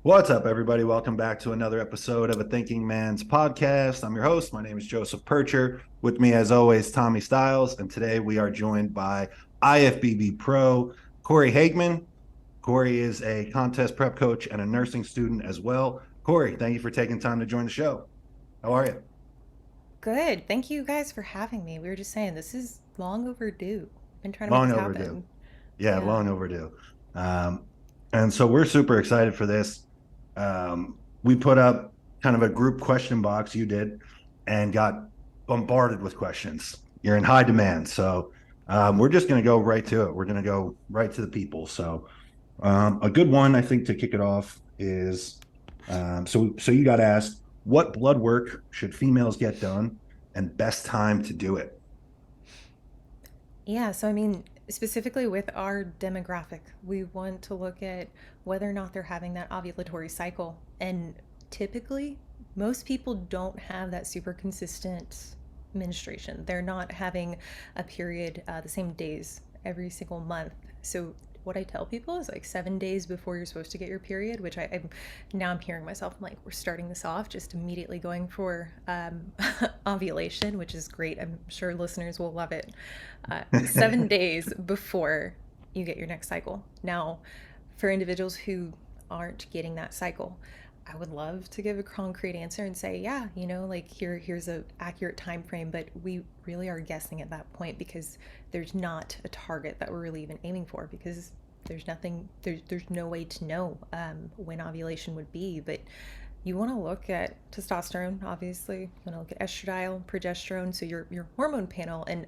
What's up, everybody? Welcome back to another episode of A Thinking Man's Podcast. I'm your host. My name is Joseph PIRCHER. With me, as always, Tommy Styles. And today we are joined by Ifbb Pro, Cory Hageman. Cory is a contest prep coach and a nursing student as well. Cory, thank you for taking time to join the show. How are you? Good. Thank you guys for having me. We were just saying this is long overdue. Been trying to make Long this overdue. happen. Yeah, Yeah. long overdue. Um, and so we're super excited for this. We put up kind of a group question box, you did, and got bombarded with questions. You're in high demand. So we're just going to go right to it. We're going to go right to the people. So a good one, I think, to kick it off is so you got asked, what blood work should females get done and best time to do it? Yeah. So, I mean, specifically with our demographic, we want to look at whether or not they're having that ovulatory cycle. And typically, most people don't have that super consistent menstruation. They're not having a period the same days every single month. So, what I tell people is like 7 days before you're supposed to get your period, which I'm hearing myself. I'm like, we're starting this off just immediately going for ovulation, which is great. I'm sure listeners will love it. 7 days before you get your next cycle. Now, for individuals who aren't getting that cycle, I would love to give a concrete answer and say, yeah, like here's a accurate time frame, but we really are guessing at that point because there's not a target that we're really even aiming for because there's no way to know when ovulation would be. But you want to look at testosterone, obviously. You want to look at estradiol, progesterone, so your hormone panel, and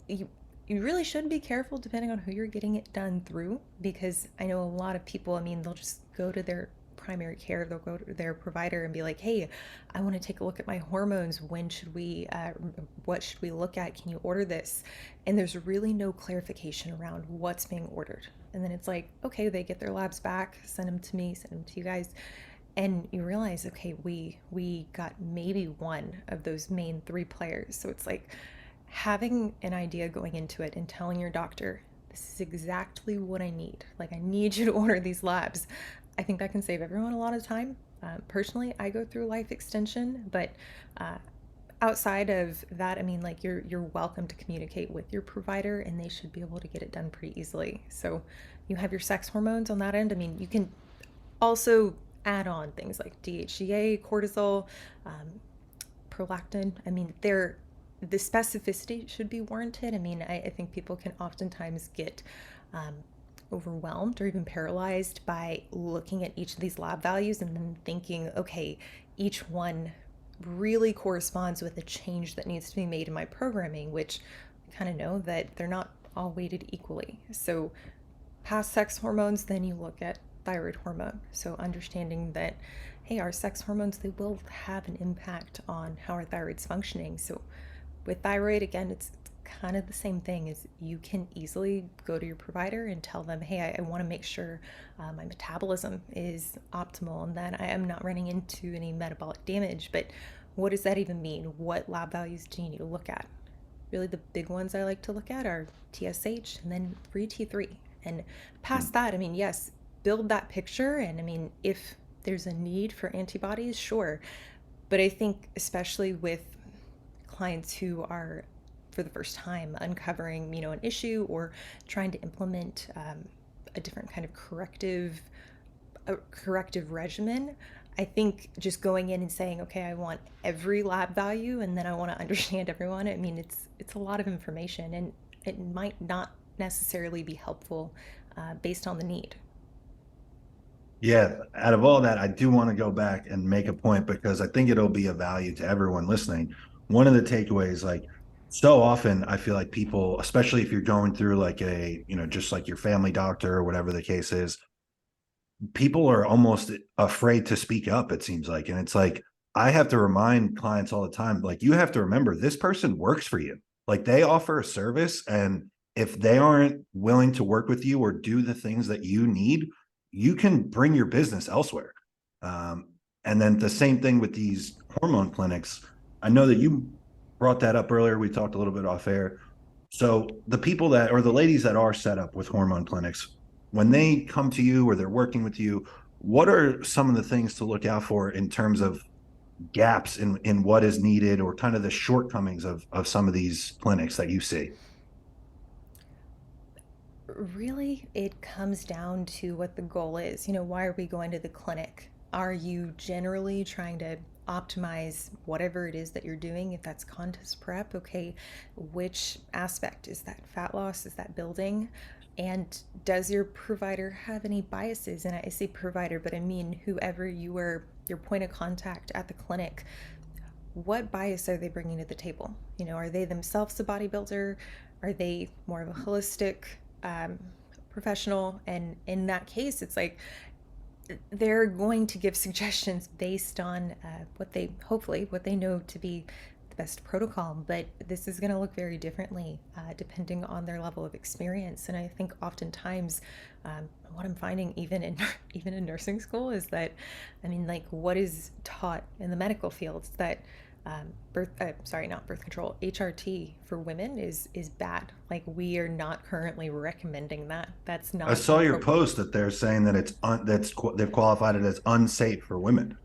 you you really should be careful depending on who you're getting it done through because I know a lot of people, I mean, they'll just go to their primary care, they'll go to their provider and be like, hey, I want to take a look at my hormones. When should what should we look at? Can you order this? And there's really no clarification around what's being ordered. And then it's like, okay, they get their labs back, send them to me, send them to you guys. And you realize, okay, we got maybe one of those main three players. So it's like, having an idea going into it and telling your doctor, this is exactly what I need. Like, I need you to order these labs. I think that can save everyone a lot of time. Personally, I go through life extension, but uh, outside of that, I mean, like you're welcome to communicate with your provider, and they should be able to get it done pretty easily. So, you have your sex hormones on that end. I mean, you can also add on things like DHEA, cortisol, um, prolactin. I mean, the specificity should be warranted. I mean, I think people can oftentimes get um, overwhelmed or even paralyzed by looking at each of these lab values and then thinking, okay, each one really corresponds with a change that needs to be made in my programming, which I kind of know that they're not all weighted equally. So, past sex hormones, then you look at thyroid hormone. So understanding that, hey, our sex hormones, they will have an impact on how our thyroid's functioning. So with thyroid, again, it's kind of the same thing as you can easily go to your provider and tell them, hey, I want to make sure my metabolism is optimal and that I am not running into any metabolic damage. But what does that even mean? What lab values do you need to look at? Really, the big ones I like to look at are TSH and then free T3. And past that, I mean, yes, build that picture. And I mean, if there's a need for antibodies, sure. But I think, especially with clients who are for the first time uncovering, an issue or trying to implement a different kind of corrective regimen, I think just going in and saying, okay, I want every lab value and then I want to understand everyone. I mean, it's a lot of information and it might not necessarily be helpful based on the need. Yeah, out of all that, I do want to go back and make a point because I think it'll be of value to everyone listening. One of the takeaways, like so often, I feel like people, especially if you're going through like just like your family doctor or whatever the case is, people are almost afraid to speak up, it seems like. And it's like, I have to remind clients all the time, like, you have to remember this person works for you. Like, they offer a service. And if they aren't willing to work with you or do the things that you need, you can bring your business elsewhere. Um, and then the same thing with these hormone clinics. I know that you brought that up earlier. We talked a little bit off air. So the people that or the ladies that are set up with hormone clinics, when they come to you or they're working with you, what are some of the things to look out for in terms of gaps in what is needed, or kind of the shortcomings of some of these clinics that you see? Really, it comes down to what the goal is. Why are we going to the clinic? Are you generally trying to optimize whatever it is that you're doing? If that's contest prep, okay, which aspect is that? Fat loss? Is that building? And does your provider have any biases? And I say provider, but I mean whoever you are, your point of contact at the clinic. What bias are they bringing to the table? Are they themselves a bodybuilder? Are they more of a holistic um, professional? And in that case, it's like they're going to give suggestions based on what they hopefully what they know to be the best protocol. But this is going to look very differently depending on their level of experience. And I think oftentimes what I'm finding even in even in nursing school is that, I mean, like, what is taught in the medical fields that not birth control, HRT for women is bad. Like, we are not currently recommending that. That's I not an saw your appropriate. post that they're saying that they've qualified it as unsafe for women.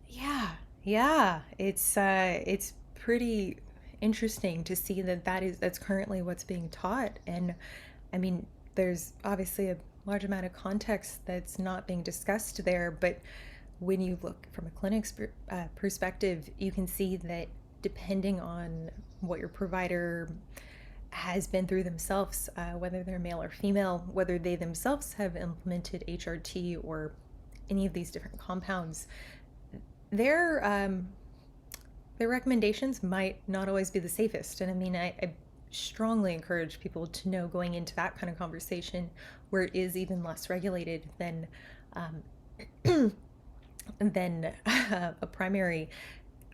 Yeah, yeah. It's pretty interesting to see that that's currently what's being taught. And I mean, there's obviously a large amount of context that's not being discussed there, but when you look from a clinic's perspective, you can see that depending on what your provider has been through themselves, whether they're male or female, whether they themselves have implemented HRT or any of these different compounds, their their recommendations might not always be the safest. And I mean, I strongly encourage people to know going into that kind of conversation where it is even less regulated um, than a primary.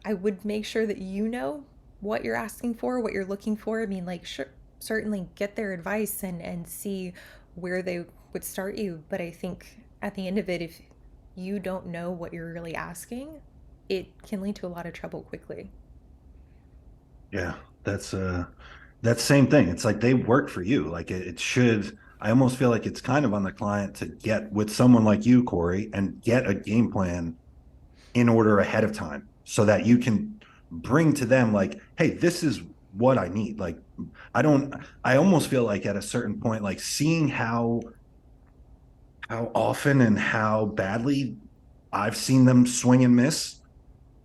I would make sure that you know what you're asking for, what you're looking for. I mean, like, sure, certainly get their advice and see where they would start you. But I think at the end of it, if you don't know what you're really asking, it can lead to a lot of trouble quickly. Yeah, that's same thing. It's like they work for you. Like it should. I almost feel like it's kind of on the client to get with someone like you, Cory, and get a game plan in order ahead of time so that you can bring to them like, hey, this is what I need. Like I don't I almost feel like at a certain point, like seeing how often and how badly I've seen them swing and miss,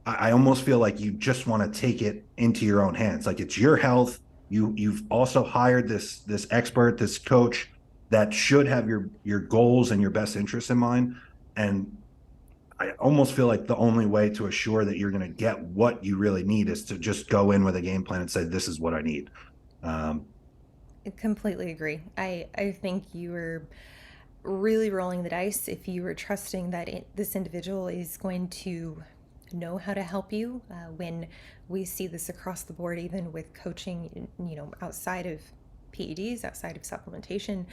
I almost feel like you just want to take it into your own hands. Like it's your health. You've also hired this expert, this coach that should have your goals and your best interests in mind. And I almost feel like the only way to assure that you're going to get what you really need is to just go in with a game plan and say, this is what I need. Um, I completely agree. I think you were really rolling the dice if you were trusting that this individual is going to know how to help you. When we see this across the board, even with coaching, outside of PEDs, outside of supplementation,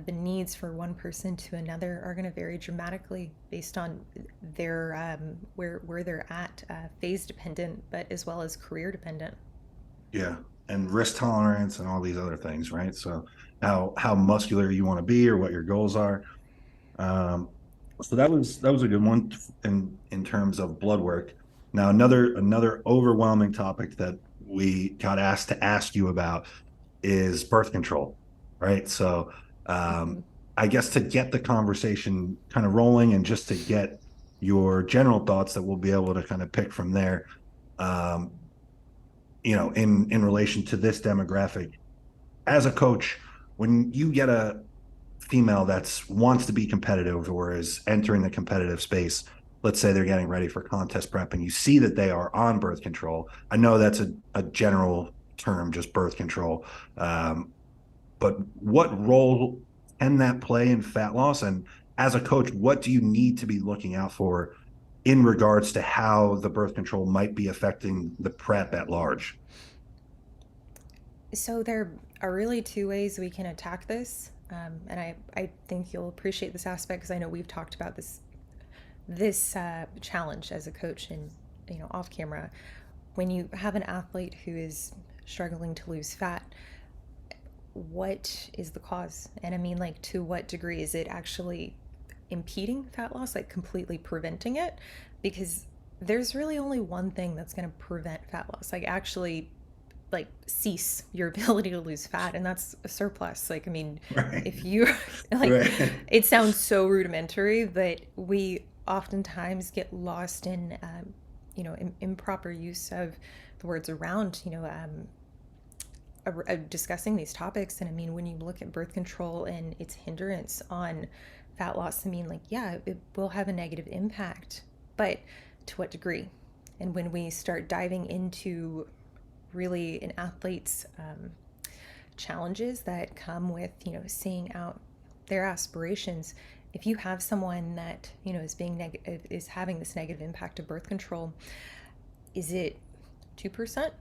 the needs for one person to another are going to vary dramatically based on their where they're at, phase dependent, but as well as career dependent. yeah. And risk tolerance and all these other things, right? So how muscular you want to be or what your goals are. Um, so that was a good one in terms of blood work. Now another overwhelming topic that we got asked to ask you about is birth control, right? So Mm-hmm. I guess to get the conversation kind of rolling and just to get your general thoughts that we'll be able to kind of pick from there. Um, in relation to this demographic, as a coach, when you get a female that's wants to be competitive or is entering the competitive space, let's say they're getting ready for contest prep and you see that they are on birth control. I know that's a general term, just birth control. But what role can that play in fat loss? And as a coach, what do you need to be looking out for in regards to how the birth control might be affecting the prep at large? So there are really two ways we can attack this, and I think you'll appreciate this aspect because I know we've talked about this challenge as a coach and off camera. When you have an athlete who is struggling to lose fat, what is the cause? And I mean, like, to what degree is it actually impeding fat loss, like completely preventing it, because there's really only one thing that's going to prevent fat loss, like actually like cease your ability to lose fat, and that's a surplus. Like, I mean, Right. if you like, Right. it sounds so rudimentary, but we oftentimes get lost in improper use of the words around discussing these topics. And I mean, when you look at birth control and its hindrance on fat loss, I mean, like, yeah, it will have a negative impact, but to what degree? And when we start diving into really an athlete's challenges that come with, seeing out their aspirations, if you have someone that, is having this negative impact of birth control, is it 2%?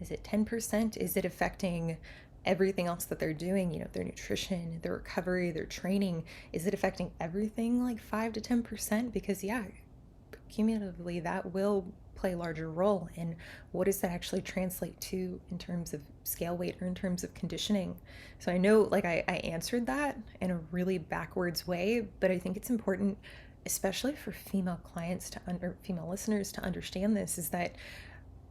Is it 10%? Is it affecting everything else that they're doing, their nutrition, their recovery, their training? Is it affecting everything like 5 to 10%? Because, yeah, cumulatively, that will play a larger role. And what does that actually translate to in terms of scale weight or in terms of conditioning? So I know, like, I answered that in a really backwards way, but I think it's important, especially for female clients female listeners to understand this, is that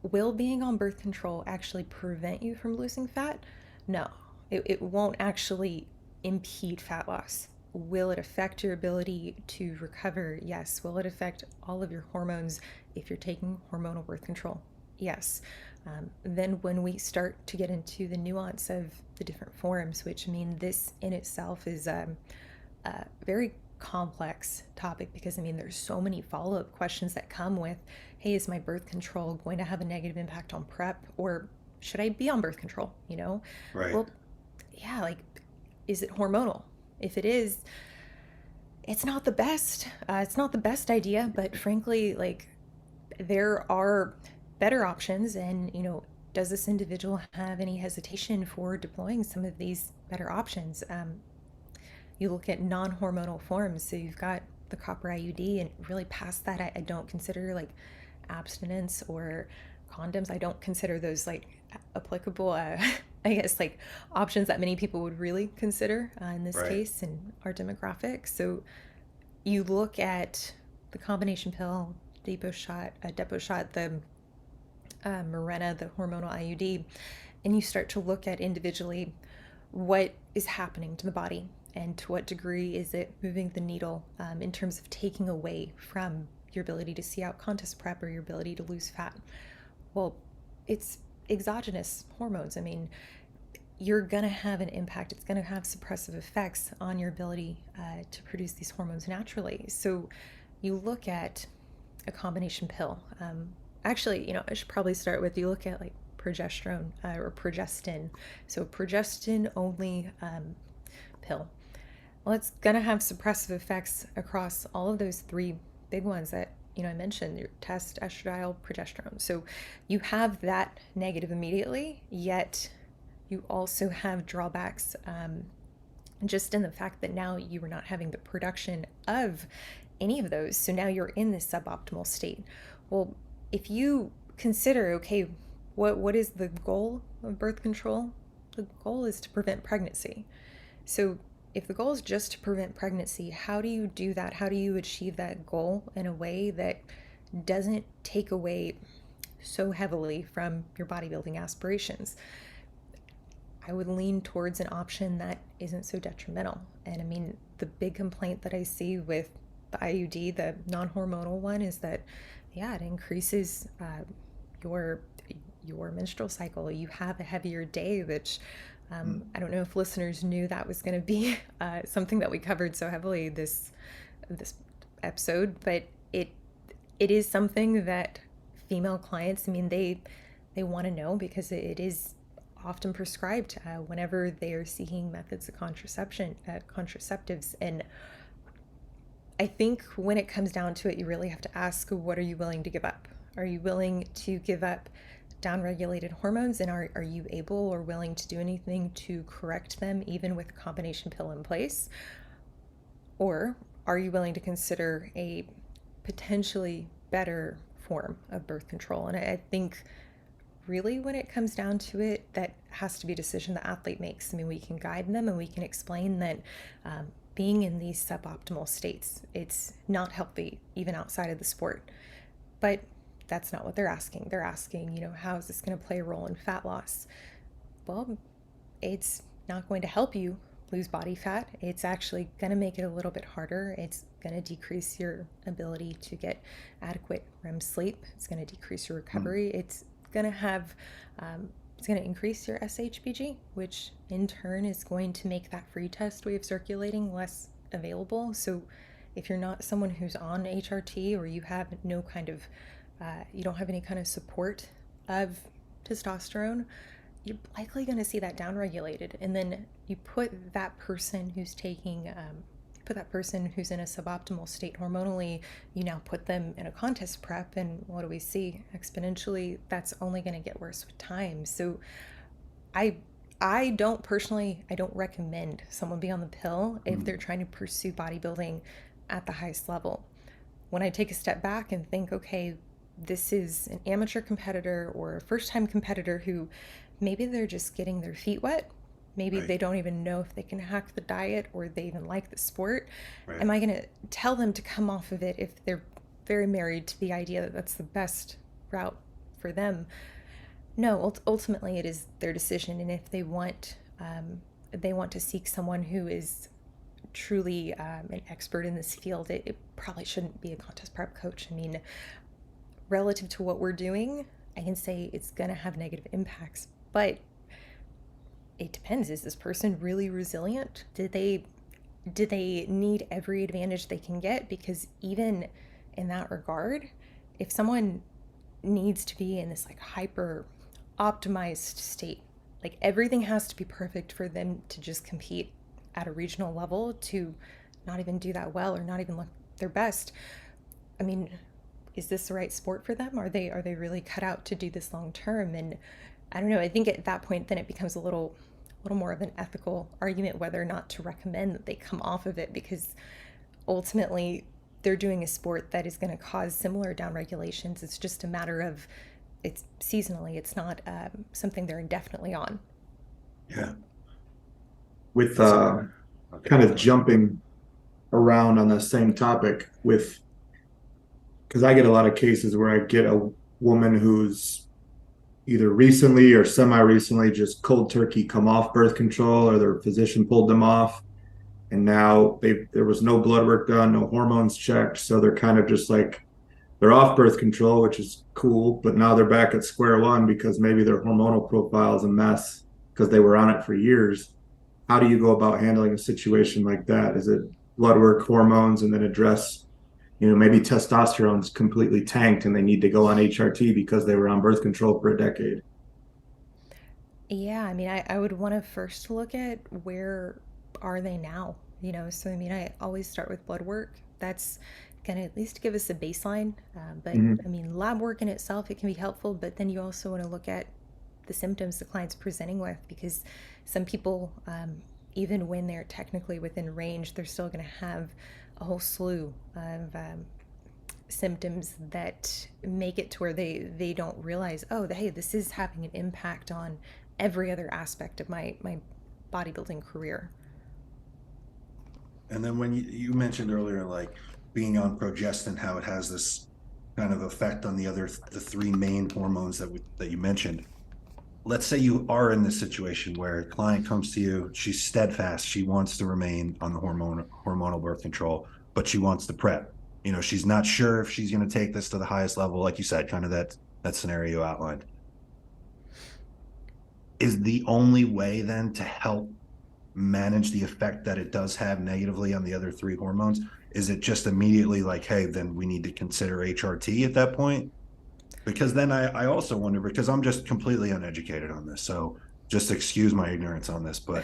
will being on birth control actually prevent you from losing fat? No, it won't actually impede fat loss. Will it affect your ability to recover? Yes. Will it affect all of your hormones if you're taking hormonal birth control? Yes. Then when we start to get into the nuance of the different forms, which, I mean, this in itself is a very complex topic, because I mean, there's so many follow-up questions that come with, hey, is my birth control going to have a negative impact on prep, or should I be on birth control? Right. Well, yeah, like, is it hormonal? If it is, it's not the best. It's not the best idea, but frankly, like, there are better options. And, does this individual have any hesitation for deploying some of these better options? You look at non-hormonal forms, so you've got the copper IUD, and really past that, I don't consider like abstinence or condoms. I don't consider those like applicable. I guess like options that many people would really consider in this Right. case in our demographic. So you look at the combination pill, depot shot, the Mirena, the hormonal IUD, and you start to look at individually what is happening to the body and to what degree is it moving the needle in terms of taking away from your ability to see out contest prep or your ability to lose fat. Well, it's exogenous hormones. I mean, you're going to have an impact. It's going to have suppressive effects on your ability to produce these hormones naturally. So you look at a combination pill. Actually, I should probably start with, you look at like progesterone or progestin. So progestin only pill. Well, it's going to have suppressive effects across all of those three big ones that I mentioned: your test, estradiol, progesterone. So you have that negative immediately, yet you also have drawbacks just in the fact that now you are not having the production of any of those. So now you're in this suboptimal state. Well, if you consider, okay, what is the goal of birth control? The goal is to prevent pregnancy. So if the goal is just to prevent pregnancy, how do you do that? How do you achieve that goal in a way that doesn't take away so heavily from your bodybuilding aspirations? I would lean towards an option that isn't so detrimental. And I mean, the big complaint that I see with the IUD, the non-hormonal one, is that, yeah, it increases your menstrual cycle. You have a heavier day, which I don't know if listeners knew that was going to be something that we covered so heavily this episode, but it is something that female clients, I mean, they want to know, because it is often prescribed whenever they are seeking methods of contraceptives. And I think when it comes down to it, you really have to ask, what are you willing to give up? Are you willing to give up downregulated hormones, and are you able or willing to do anything to correct them, even with a combination pill in place? Or are you willing to consider a potentially better form of birth control? And I think really when it comes down to it, that has to be a decision the athlete makes. I mean, we can guide them and we can explain that being in these suboptimal states. It's not healthy, even outside of the sport. But that's not what they're asking. They're asking, how is this going to play a role in fat loss? Well, it's not going to help you lose body fat. It's actually going to make it a little bit harder. It's going to decrease your ability to get adequate REM sleep. It's going to decrease your Mm. recovery. Going to have, it's going to increase your SHBG, which in turn is going to make that free test way of circulating less available. So if you're not someone who's on HRT, or you have no kind of, you don't have any kind of support of testosterone, you're likely going to see that downregulated. And then you put that person who's taking, put that person who's in a suboptimal state hormonally, you now put them in a contest prep, and what do we see? Exponentially, that's only going to get worse with time. So I I don't personally, I don't recommend someone be on the pill if they're Mm. trying to pursue bodybuilding at the highest level. When I take a step back and think, okay, this is an amateur competitor or a first time competitor who maybe they're just getting their feet wet. Maybe Right. they don't even know if they can hack the diet or they even like the sport. Right. Am I going to tell them to come off of it if they're very married to the idea that that's the best route for them? No, ultimately it is their decision, and if they want to seek someone who is truly an expert in this field, it probably shouldn't be a contest prep coach. I mean, relative to what we're doing, I can say it's going to have negative impacts, but it depends. Is this person really resilient? Did they need every advantage they can get? Because even in that regard, if someone needs to be in this like hyper optimized state, like everything has to be perfect for them to just compete at a regional level, to not even do that well or not even look their best. I mean, is this the right sport for them? Are they really cut out to do this long term? And I don't know. I think at that point, then it becomes a little more of an ethical argument whether or not to recommend that they come off of it, because ultimately they're doing a sport that is going to cause similar downregulations. It's just a matter of it's seasonally. It's not something they're indefinitely on. Yeah. With That's okay. kind of jumping around on the same topic with, because I get a lot of cases where I get a woman who's either recently or semi-recently just cold turkey come off birth control, or their physician pulled them off, and now there was no blood work done, no hormones checked, so they're kind of just like they're off birth control, which is cool, but now they're back at square one because maybe their hormonal profile is a mess because they were on it for years. How do you go about handling a situation like that? Is it blood work, hormones, and then address, maybe testosterone's completely tanked and they need to go on HRT because they were on birth control for a decade? Yeah, I mean, I would want to first look at where are they now, So, I mean, I always start with blood work. That's going to at least give us a baseline. But, Mm-hmm. I mean, lab work in itself, it can be helpful, but then you also want to look at the symptoms the client's presenting with, because some people, even when they're technically within range, they're still going to have a whole slew of symptoms that make it to where they don't realize, oh, hey, this is having an impact on every other aspect of my bodybuilding career. And then when you mentioned earlier, like being on progestin, how it has this kind of effect on the three main hormones that you mentioned. Let's say you are in this situation where a client comes to you, she's steadfast, she wants to remain on the hormonal birth control, but she wants to prep. She's not sure if she's going to take this to the highest level, like you said, kind of that scenario outlined. Is the only way then to help manage the effect that it does have negatively on the other three hormones? Is it just immediately like, hey, then we need to consider HRT at that point? Because then I also wonder, because I'm just completely uneducated on this, so just excuse my ignorance on this, but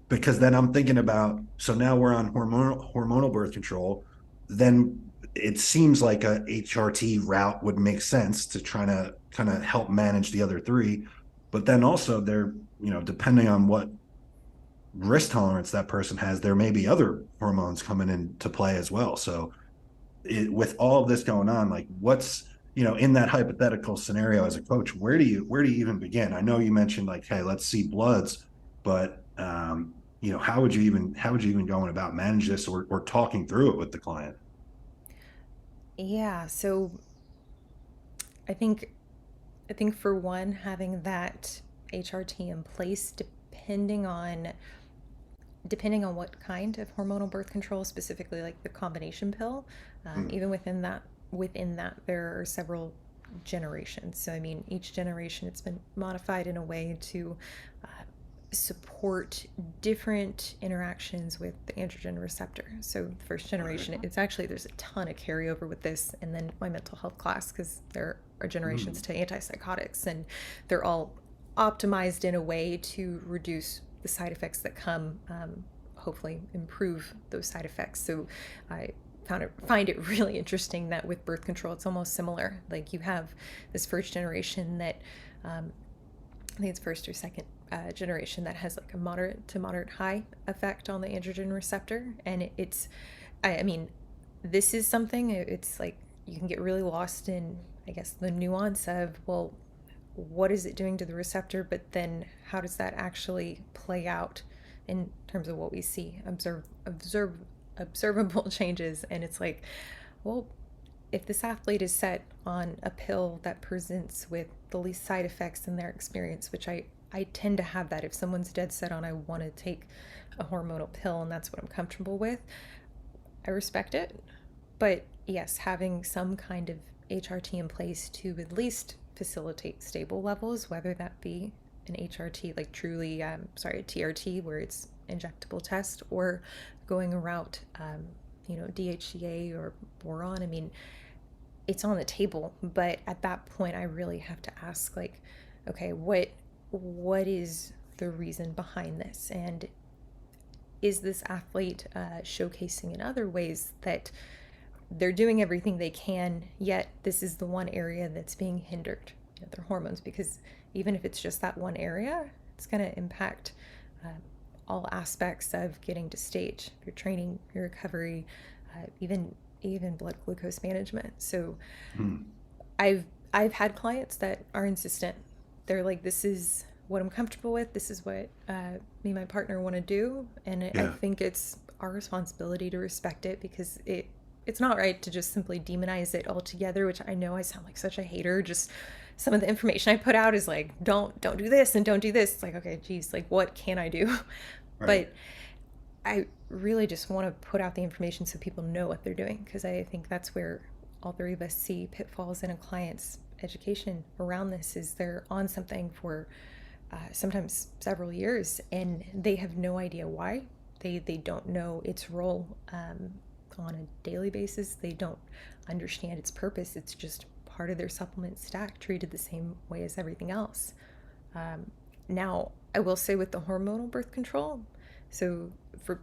because then I'm thinking about, so now we're on hormonal birth control, then it seems like a HRT route would make sense to try to kind of help manage the other three. But then also they're, depending on what risk tolerance that person has, there may be other hormones coming into play as well. So with all of this going on, like what's, in that hypothetical scenario as a coach, where do you even begin? I know you mentioned like, hey, let's see bloods, but how would you even going about manage this or talking through it with the client? Yeah, so I think I think for one, having that HRT in place, depending on what kind of hormonal birth control, specifically like the combination pill, Mm, even within that there are several generations. So I mean, each generation it's been modified in a way to uh, support different interactions with the androgen receptor. So the first right. generation, it's actually there's a ton of carryover with this, and then my mental health class because there are generations Mm, to antipsychotics, and they're all optimized in a way to reduce the side effects that come, hopefully improve those side effects. So I find it really interesting that with birth control it's almost similar. Like you have this first generation that I think it's first or second generation that has like a moderate to moderate high effect on the androgen receptor, and I mean, this is something. It's like you can get really lost in, I guess, the nuance of, well, what is it doing to the receptor, but then how does that actually play out in terms of what we see, observable changes, and it's like, well, if this athlete is set on a pill that presents with the least side effects in their experience, which I tend to have that if someone's dead set on I want to take a hormonal pill and that's what I'm comfortable with, I respect it. But yes, having some kind of HRT in place to at least facilitate stable levels, whether that be an HRT, like truly, sorry, a TRT, where it's injectable test, or going a route, DHEA or boron. I mean, it's on the table, but at that point I really have to ask, like, okay, what is the reason behind this, and is this athlete showcasing in other ways that they're doing everything they can, yet this is the one area that's being hindered, their hormones, because even if it's just that one area, it's going to impact uh, all aspects of getting to stage, your training, your recovery, even blood glucose management. So mm, I've I've had clients that are insistent. They're like, "This is what I'm comfortable with. This is what me and my partner want to do," and I yeah. think it's our responsibility to respect it, because it's not right to just simply demonize it altogether. Which I know I sound like such a hater. Just some of the information I put out is like, don't do this and don't do this. It's like, okay, geez, like what can I do? Right. But I really just want to put out the information so people know what they're doing, because I think that's where all three of us see pitfalls in a client's education around this. Is they're on something for sometimes several years and they have no idea why. They don't know its role on a daily basis. They don't understand its purpose. It's just part of their supplement stack, treated the same way as everything else. Um, Now, I will say with the hormonal birth control, so for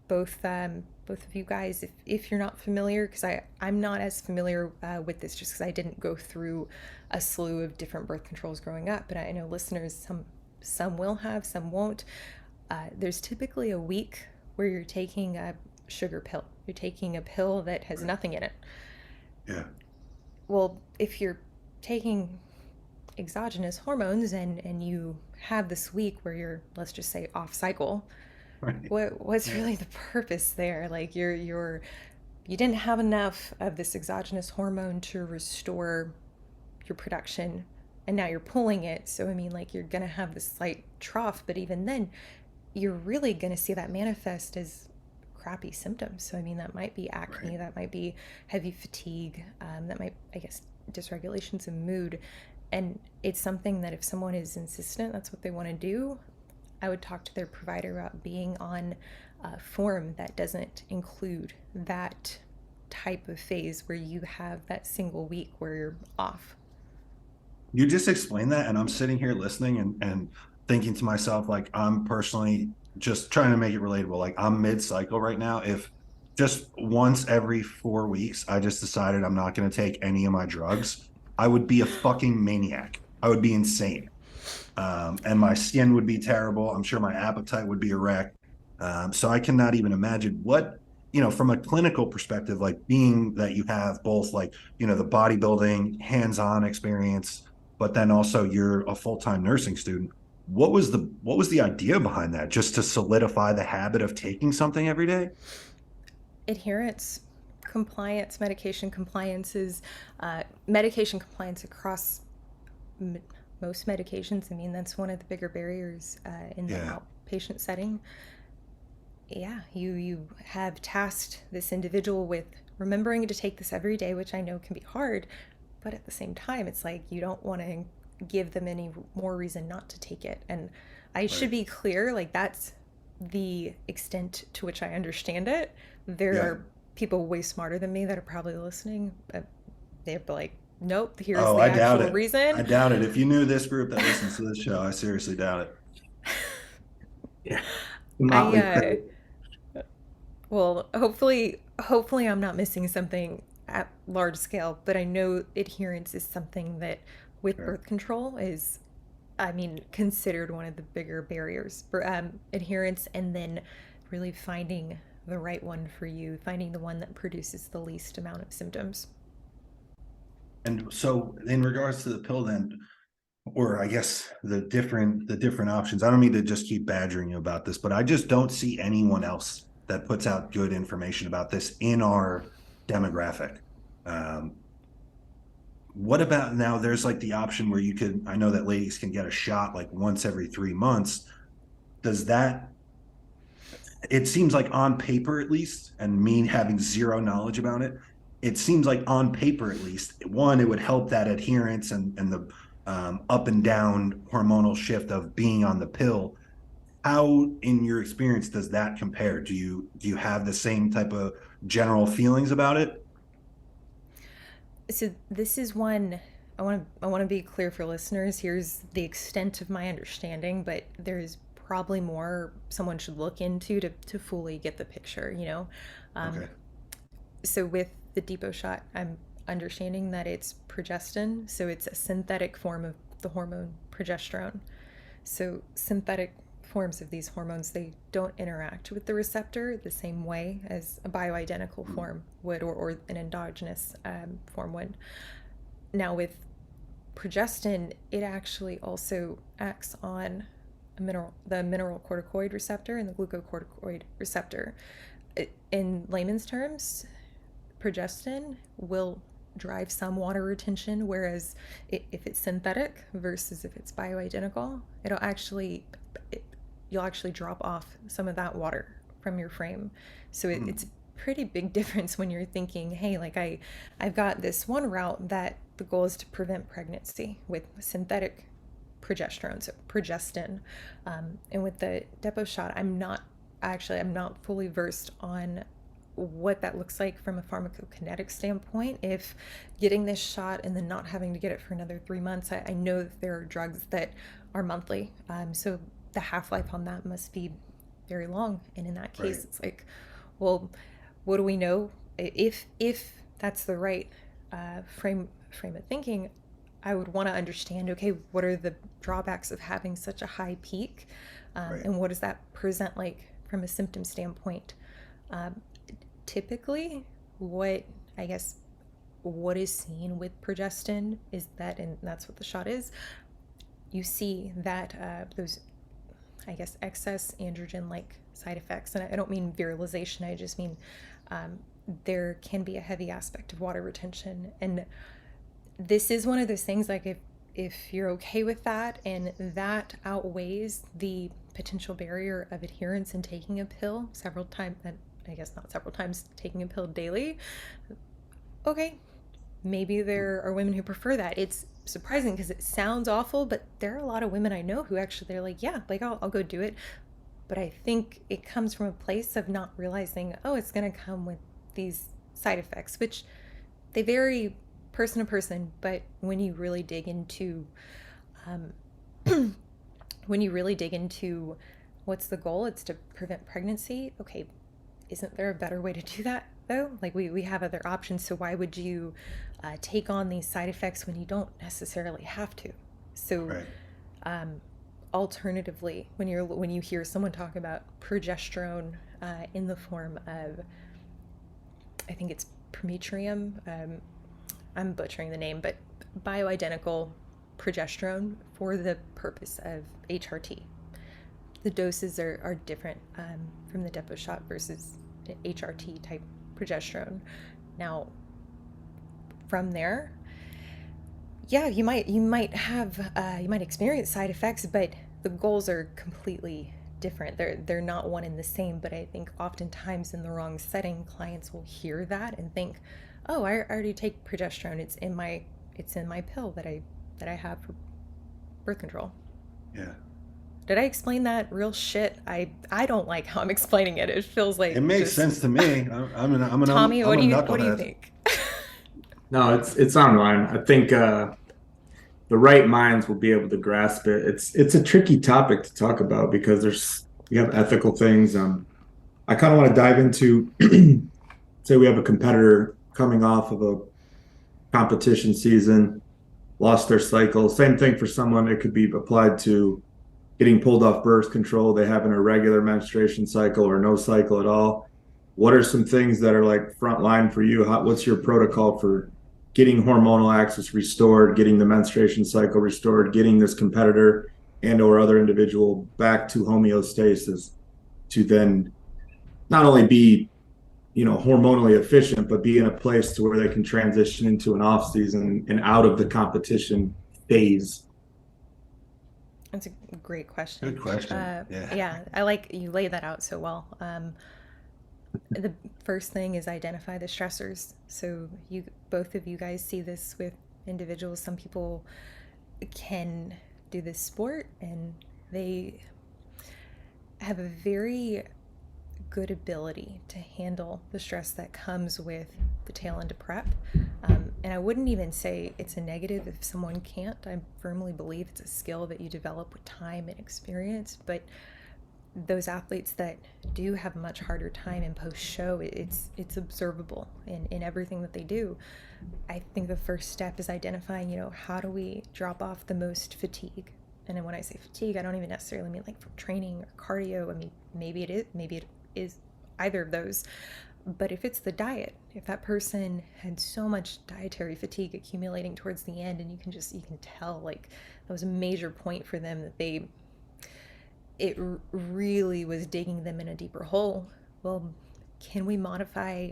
both of you guys, if you're not familiar, because I'm not as familiar with this, just because I didn't go through a slew of different birth controls growing up, but I know listeners, some will have, some won't. There's typically a week where you're taking a sugar pill. You're taking a pill that has Right. nothing in it. Yeah. Well, if you're taking exogenous hormones and you have this week where you're, let's just say, off cycle, Right. what's really the purpose there? Like you didn't have enough of this exogenous hormone to restore your production, and now you're pulling it. So I mean, like, you're gonna have this slight trough, but even then you're really gonna see that manifest as crappy symptoms. So I mean, that might be Right. acne, that might be heavy fatigue, that might, I guess, dysregulations in mood. And it's something that if someone is insistent, that's what they want to do, I would talk to their provider about being on a form that doesn't include that type of phase where you have that single week where you're off. You just explained that, and I'm sitting here listening and thinking to myself, like, I'm personally just trying to make it relatable. Like, I'm mid-cycle right now. If just once every 4 weeks I just decided I'm not going to take any of my drugs, I would be a fucking maniac. I would be insane. And my skin would be terrible. I'm sure my appetite would be a wreck. So I cannot even imagine from a clinical perspective, like being that you have both, like, the bodybuilding hands-on experience, but then also you're a full-time nursing student. what was the idea behind that? Just to solidify the habit of taking something every day? Adherence, compliance, medication compliance across m- most medications. I mean, that's one of the bigger barriers in the Yeah. outpatient setting. Yeah, you have tasked this individual with remembering to take this every day, which I know can be hard, but at the same time, it's like you don't want to give them any more reason not to take it. And I should Right. be clear, like that's the extent to which I understand it. There Yeah. are people way smarter than me that are probably listening, but they're like, nope, here's Oh, the I doubt actual it. I reason. doubt it. If you knew this group that listens to this show, I seriously doubt it. Yeah. The I motley crew. Well, hopefully I'm not missing something at large scale, but I know adherence is something that with Sure. birth control is, I mean, considered one of the bigger barriers for adherence, and then really finding the right one for you, finding the one that produces the least amount of symptoms. And so in regards to the pill then, or I guess the different options, I don't mean to just keep badgering you about this, but I just don't see anyone else that puts out good information about this in our demographic. Um, what about now? There's like the option where you could, I know that ladies can get a shot like once every 3 months. Does that, it seems like on paper at least, and me having zero knowledge about it, it seems like on paper at least, one, it would help that adherence and the up and down hormonal shift of being on the pill. How, in your experience, does that compare? Do you have the same type of general feelings about it? So this is one I want to be clear for listeners. Here's the extent of my understanding, but there's probably more someone should look into to fully get the picture, you know. Um, Okay. so with the depot shot, I'm understanding that it's progestin, so it's a synthetic form of the hormone progesterone. So synthetic forms of these hormones, they don't interact with the receptor the same way as a bioidentical form would, or an endogenous form would. Now with progestin, it actually also acts on the mineral corticoid receptor and the glucocorticoid receptor. In layman's terms, progestin will drive some water retention, whereas if it's synthetic versus if it's bioidentical, it, you'll actually drop off some of that water from your frame. So it's a pretty big difference when you're thinking, hey, like I've got this one route that the goal is to prevent pregnancy with synthetic progesterone, so progestin, and with the depot shot, I'm not fully versed on what that looks like from a pharmacokinetic standpoint. If getting this shot and then not having to get it for another 3 months, I know that there are drugs that are monthly. So the half life on that must be very long. And in that Right. case, it's like, well, what do we know? If that's the right frame of thinking, I would want to understand, okay, what are the drawbacks of having such a high peak, Right. and what does that present like from a symptom standpoint? Um, Typically, what I guess what is seen with progestin is that, and that's what the shot is, you see that those, I guess, excess androgen like side effects. And I don't mean virilization, I just mean um, there can be a heavy aspect of water retention. And this is one of those things like if you're okay with that and that outweighs the potential barrier of adherence and taking a pill several times, I guess not several times, taking a pill daily, okay, maybe there are women who prefer that. It's surprising because it sounds awful, but there are a lot of women I know who actually, they're like, yeah, like I'll go do it. But I think it comes from a place of not realizing, oh, it's going to come with these side effects, which they vary person to person. But um, when you really dig into what's the goal, it's to prevent pregnancy. Okay, isn't there a better way to do that though? Like we have other options. So why would you take on these side effects when you don't necessarily have to? So Right. um, alternatively, when you hear someone talk about progesterone in the form of, I think it's prometrium, I'm butchering the name, but bioidentical progesterone for the purpose of HRT. The doses are different from the depot shot versus HRT type progesterone. Now, from there, yeah, you might have you might experience side effects, but the goals are completely different. They're not one and the same. But I think oftentimes in the wrong setting, clients will hear that and think, "Oh, I already take progesterone. It's in my pill that I have for birth control." Yeah. Did I explain that real shit? I don't like how I'm explaining it. It feels It like makes just sense to me. Tommy. I'm a What do you knucklehead. think? No, it's online. I think the right minds will be able to grasp it. It's a tricky topic to talk about because you have ethical things. I kind of want to dive into say we have a competitor coming off of a competition season, lost their cycle. Same thing for someone. It could be applied to getting pulled off birth control. They have an irregular menstruation cycle or no cycle at all. What are some things that are like front line for you? What's your protocol for getting hormonal axis restored, getting the menstruation cycle restored, getting this competitor and or other individual back to homeostasis to then not only be hormonally efficient, but be in a place to where they can transition into an off season and out of the competition phase? That's a great question. Good question. Yeah. Yeah, I like you lay that out so well. The first thing is identify the stressors. So both of you guys see this with individuals. Some people can do this sport and they have a very good ability to handle the stress that comes with the tail end of prep. And I wouldn't even say it's a negative if someone can't. I firmly believe it's a skill that you develop with time and experience. But those athletes that do have a much harder time in post-show, it's observable in everything that they do. I think the first step is identifying, how do we drop off the most fatigue? And then when I say fatigue, I don't even necessarily mean like from training or cardio. I mean, maybe it is either of those. But if it's the diet, if that person had so much dietary fatigue accumulating towards the end, and you can tell like that was a major point for them, that it really was digging them in a deeper hole. Well, can we modify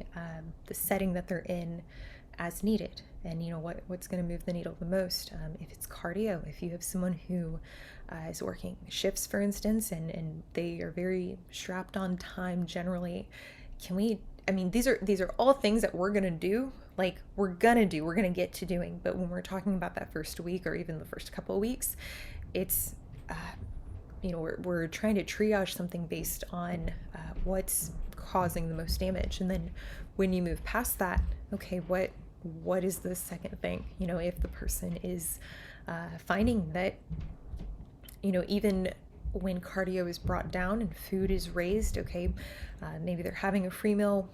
the setting that they're in as needed? And what's going to move the needle the most? If it's cardio, if you have someone who is working shifts, for instance, and they are very strapped on time generally, these are all things that we're going to do. Like we're going to get to doing. But when we're talking about that first week or even the first couple of weeks, it's, we're trying to triage something based on what's causing the most damage. And then when you move past that, okay, what is the second thing? If the person is finding that, even when cardio is brought down and food is raised, okay, maybe they're having a free meal,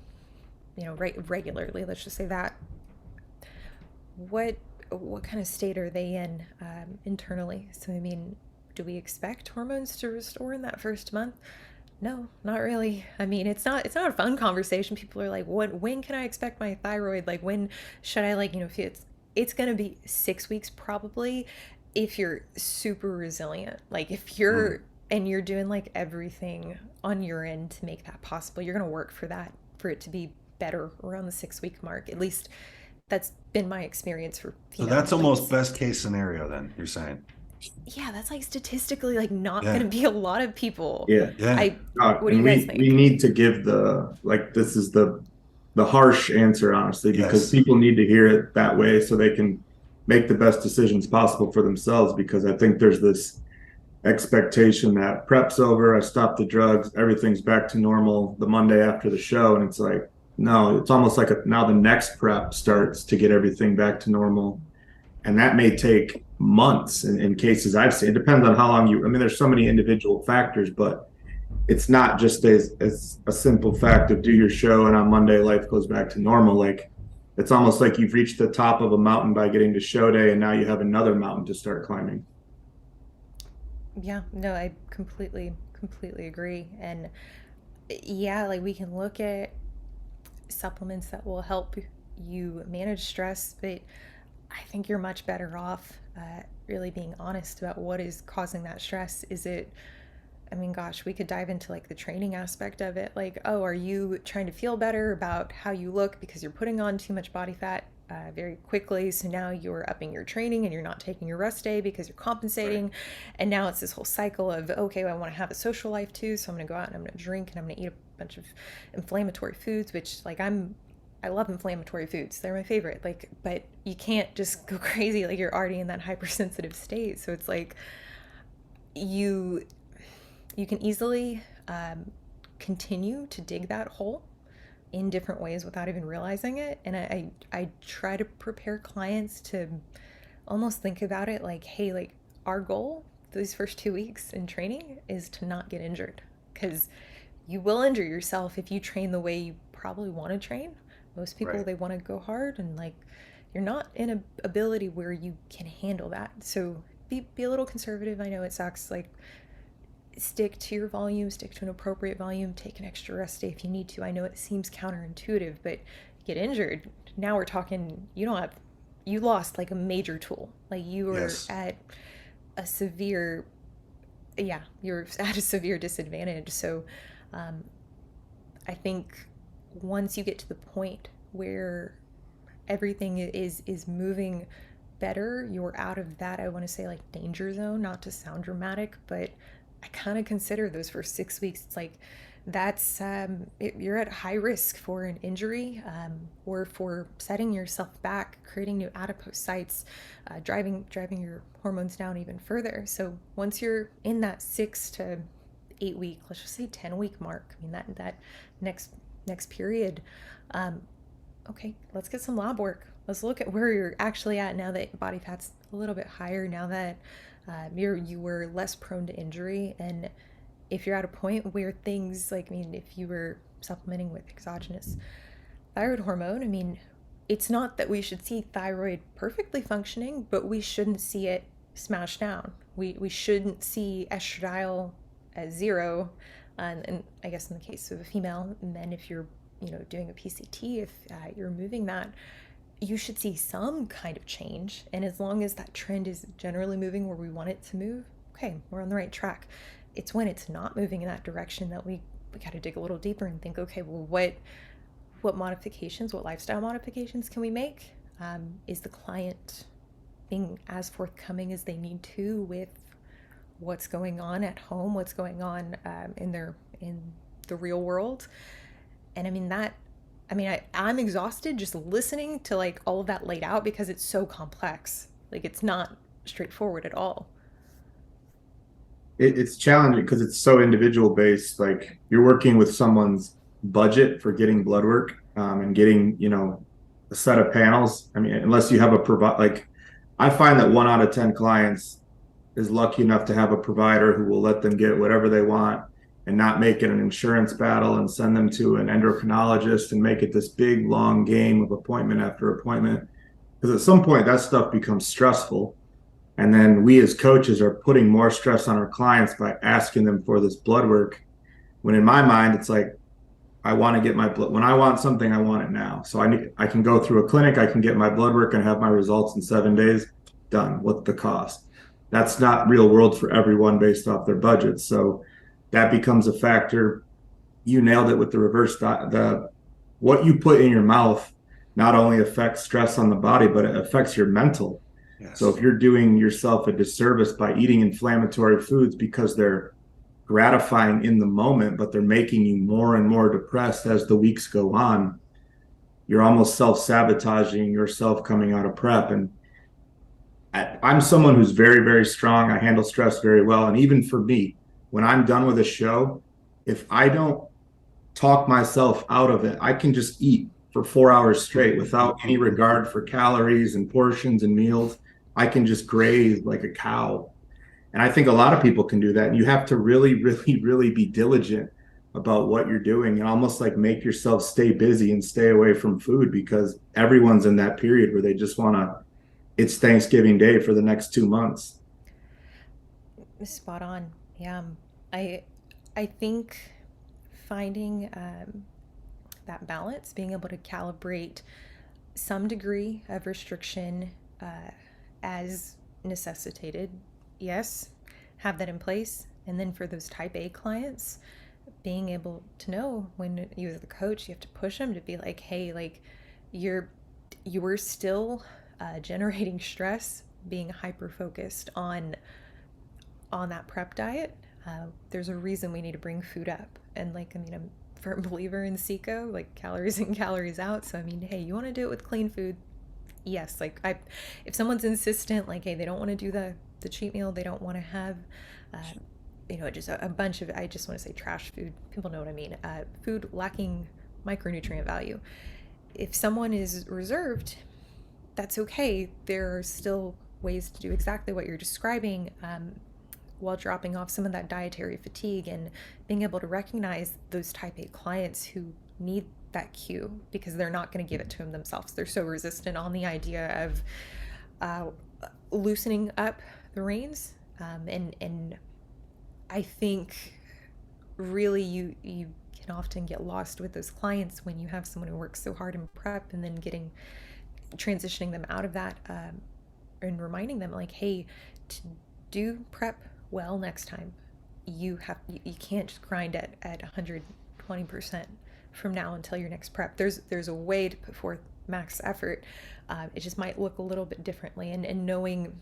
regularly, let's just say that. What kind of state are they in internally? So, do we expect hormones to restore in that first month? No, not really. It's not a fun conversation. People are like, when can I expect my thyroid? Like, when should I, if it's going to be 6 weeks probably, if you're super resilient. Like if you're and you're doing like everything on your end to make that possible, you're going to work for it to be better around the 6 week mark. At least that's been my experience for So that's almost best case scenario then, you're saying? Yeah, that's like statistically like not Yeah. going to be a lot of people. Yeah. What do you guys think? We need to give this is the harsh answer, honestly, because people need to hear it that way so they can make the best decisions possible for themselves. Because I think there's this expectation that prep's over, I stopped the drugs, everything's back to normal the Monday after the show. And it's like, no, it's almost like now the next prep starts to get everything back to normal. And that may take months in cases I've seen. It depends on how long there's so many individual factors, but it's not just as a simple fact of do your show and on Monday life goes back to normal. Like it's almost like you've reached the top of a mountain by getting to show day and now you have another mountain to start climbing. Yeah, no, I completely agree. And yeah, like we can look at supplements that will help you manage stress, but I think you're much better off really being honest about what is causing that stress. Is it, I mean, gosh, we could dive into like the training aspect of it. Like, oh, are you trying to feel better about how you look because you're putting on too much body fat very quickly? So now you're upping your training and you're not taking your rest day because you're Right. compensating. And now it's this whole cycle of, okay, well, I want to have a social life too. So I'm going to go out and I'm going to drink and I'm going to eat a bunch of inflammatory foods, which like I love inflammatory foods. They're my favorite. Like, but you can't just go crazy. Like you're already in that hypersensitive state. So it's like you you can easily continue to dig that hole in different ways without even realizing it. And I try to prepare clients to almost think about it like, hey, like our goal these first 2 weeks in training is to not get injured, because you will injure yourself if you train the way you probably want to train. Most people, Right. they want to go hard, and like you're not in a ability where you can handle that. So be a little conservative. I know it sucks. Like stick to your volume, stick to an appropriate volume, take an extra rest day if you need to. I know it seems counterintuitive, but get injured. Now we're talking, you don't have, you lost like a major tool. Like you were Yes. at a severe, yeah, you're at a severe disadvantage. So um, I think once you get to the point where everything is moving better, you're out of that, I want to say, like danger zone, not to sound dramatic, but I kind of consider those first 6 weeks, it's like that's you're at high risk for an injury, or for setting yourself back, creating new adipose sites, driving your hormones down even further. So once you're in that 6 to 8 week, let's just say 10 week mark, I mean that next period, um, okay, let's get some lab work. Let's look at where you're actually at now that body fat's a little bit higher, now that you were less prone to injury. And if you're at a point where things like, I mean, if you were supplementing with exogenous thyroid hormone, I mean, it's not that we should see thyroid perfectly functioning, but we shouldn't see it smashed down. We shouldn't see estradiol at zero. And I guess in the case of a female, and then if you're, doing a PCT, if you're removing that, you should see some kind of change. And as long as that trend is generally moving where we want it to move, okay, we're on the right track. It's when it's not moving in that direction that we got to dig a little deeper and think, okay, well, what modifications, what lifestyle modifications can we make? Is the client being as forthcoming as they need to with what's going on at home, what's going on in the real world? And I mean that. I mean, I'm exhausted just listening to like all of that laid out because it's so complex. Like it's not straightforward at all. It's challenging because it's so individual based. Like you're working with someone's budget for getting blood work, and getting, a set of panels. I mean, unless you have a provide, like I find that 1 out of 10 clients is lucky enough to have a provider who will let them get whatever they want and not make it an insurance battle and send them to an endocrinologist and make it this big long game of appointment after appointment. Because at some point that stuff becomes stressful. And then we as coaches are putting more stress on our clients by asking them for this blood work. When in my mind, it's like, I want to get my blood. When I want something, I want it now. So I can go through a clinic, I can get my blood work and have my results in 7 days. Done. What's the cost? That's not real world for everyone based off their budget. So that becomes a factor. You nailed it with the reverse. The what you put in your mouth not only affects stress on the body, but it affects your mental. So if Yes. you're doing yourself a disservice by eating inflammatory foods because they're gratifying in the moment, but they're making you more and more depressed as the weeks go on, you're almost self-sabotaging yourself coming out of prep. And I'm someone who's very, very strong. I handle stress very well. And even for me, when I'm done with a show, if I don't talk myself out of it, I can just eat for 4 hours straight without any regard for calories and portions and meals. I can just graze like a cow. And I think a lot of people can do that. And you have to really, really, really be diligent about what you're doing and almost like make yourself stay busy and stay away from food, because everyone's in that period where they just want to, it's Thanksgiving Day for the next 2 months. Spot on. Yeah. I I think finding that balance, being able to calibrate some degree of restriction as necessitated, yes, have that in place. And then for those type A clients, being able to know when you as the coach, you have to push them to be like, hey, like you're you were still generating stress, being hyper focused on that prep diet. There's a reason we need to bring food up. And like, I mean, I'm a firm believer in SECO, like calories in, calories out. So I mean, hey, you want to do it with clean food? Yes. Like if someone's insistent, like, hey, they don't want to do the cheat meal, they don't want to have, uh, just a bunch of, I just want to say trash food. People know what I mean. Food lacking micronutrient value. If someone is reserved, that's okay. There are still ways to do exactly what you're describing, while dropping off some of that dietary fatigue and being able to recognize those type A clients who need that cue because they're not going to give it to them themselves. They're so resistant on the idea of uh, loosening up the reins. And I think really you can often get lost with those clients when you have someone who works so hard in prep and then transitioning them out of that, and reminding them like, hey, to do prep well next time, you can't just grind at 120% from now until your next prep. There's a way to put forth max effort. It just might look a little bit differently, and knowing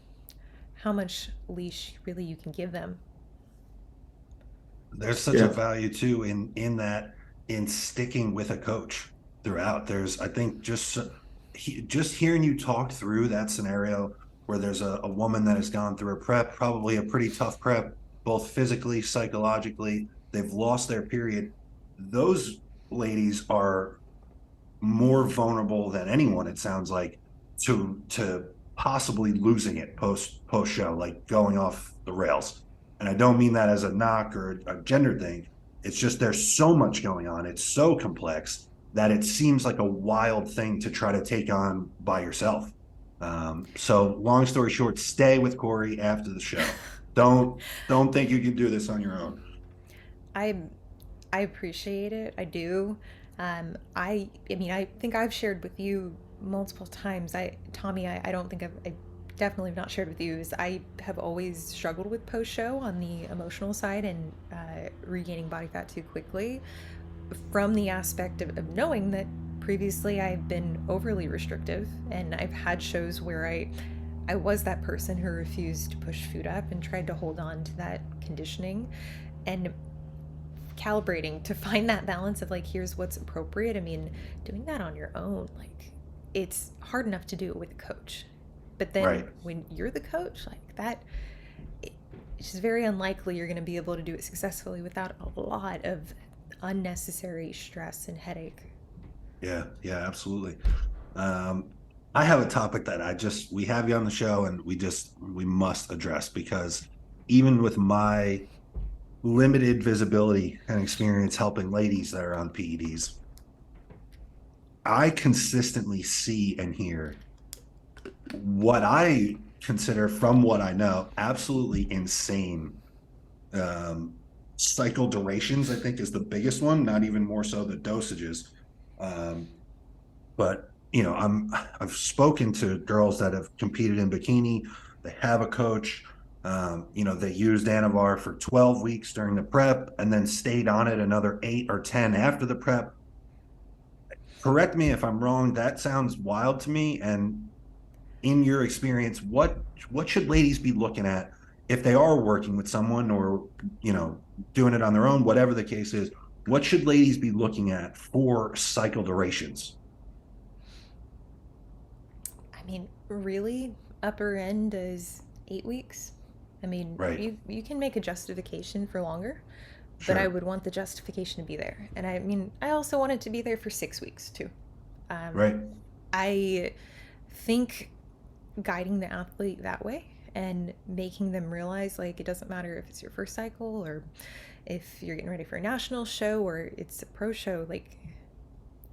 how much leash really you can give them. There's such a Yeah. value too in that, in sticking with a coach throughout. There's, I think, just hearing you talk through that scenario where there's a woman that has gone through a prep, probably a pretty tough prep, both physically, psychologically. They've lost their period. Those ladies are more vulnerable than anyone, it sounds like, to possibly losing it post show, like going off the rails. And I don't mean that as a knock or a gender thing. It's just there's so much going on. It's so complex that it seems like a wild thing to try to take on by yourself. So long story short, stay with Cory after the show. Don't think you can do this on your own. I I appreciate it. I do. I mean, I think I've shared with you multiple times. Tommy, I don't think I definitely have not shared with you. Is I have always struggled with post show on the emotional side and regaining body fat too quickly, from the aspect of knowing that previously I've been overly restrictive, and I've had shows where I was that person who refused to push food up and tried to hold on to that conditioning, and calibrating to find that balance of like, here's what's appropriate. I mean, doing that on your own, like, it's hard enough to do it with a coach, but then Right. when you're the coach, like that, it's just very unlikely you're going to be able to do it successfully without a lot of unnecessary stress and headache. Yeah, yeah, absolutely. Um, I have a topic that we have you on the show and we must address, because even with my limited visibility and experience helping ladies that are on PEDs, I consistently see and hear what I consider, from what I know, absolutely insane um, cycle durations. I think is the biggest one, not even more so the dosages. Um, but I've spoken to girls that have competed in bikini. They have a coach. They used Anavar for 12 weeks during the prep and then stayed on it another 8 or 10 after the prep. Correct me if I'm wrong. That sounds wild to me. And in your experience, what should ladies be looking at if they are working with someone, or doing it on their own, whatever the case is? What should ladies be looking at for cycle durations? I mean, really, upper end is 8 weeks. I mean, Right. you can make a justification for longer, but I Sure. would want the justification to be there. And I mean, I also want it to be there for 6 weeks too. Right. I think guiding the athlete that way and making them realize, like, it doesn't matter if it's your first cycle or if you're getting ready for a national show or it's a pro show, like,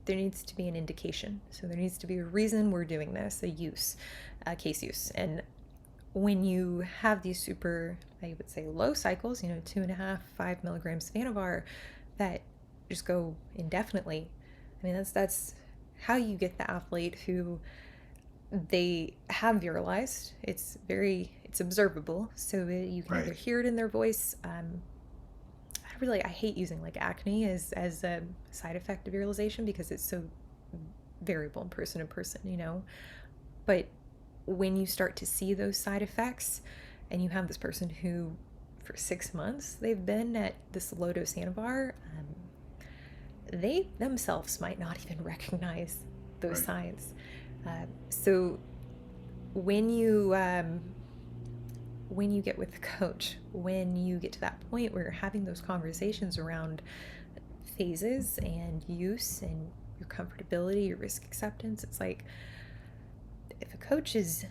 there needs to be an indication. So there needs to be a reason we're doing this, a case use. And when you have these super, I would say, low cycles, 2.5, 5 milligrams of Anavar that just go indefinitely. I mean, that's how you get the athlete who they have virilized. It's observable, so you can either Right. hear it in their voice. I hate using like acne as a side effect of virilization because it's so variable in person, you know. But when you start to see those side effects, and you have this person who, for 6 months, they've been at this low dose Anavar, they themselves might not even recognize those Right. signs. So when you get with the coach, when you get to that point where you're having those conversations around phases and use and your comfortability, your risk acceptance, it's like if a coach is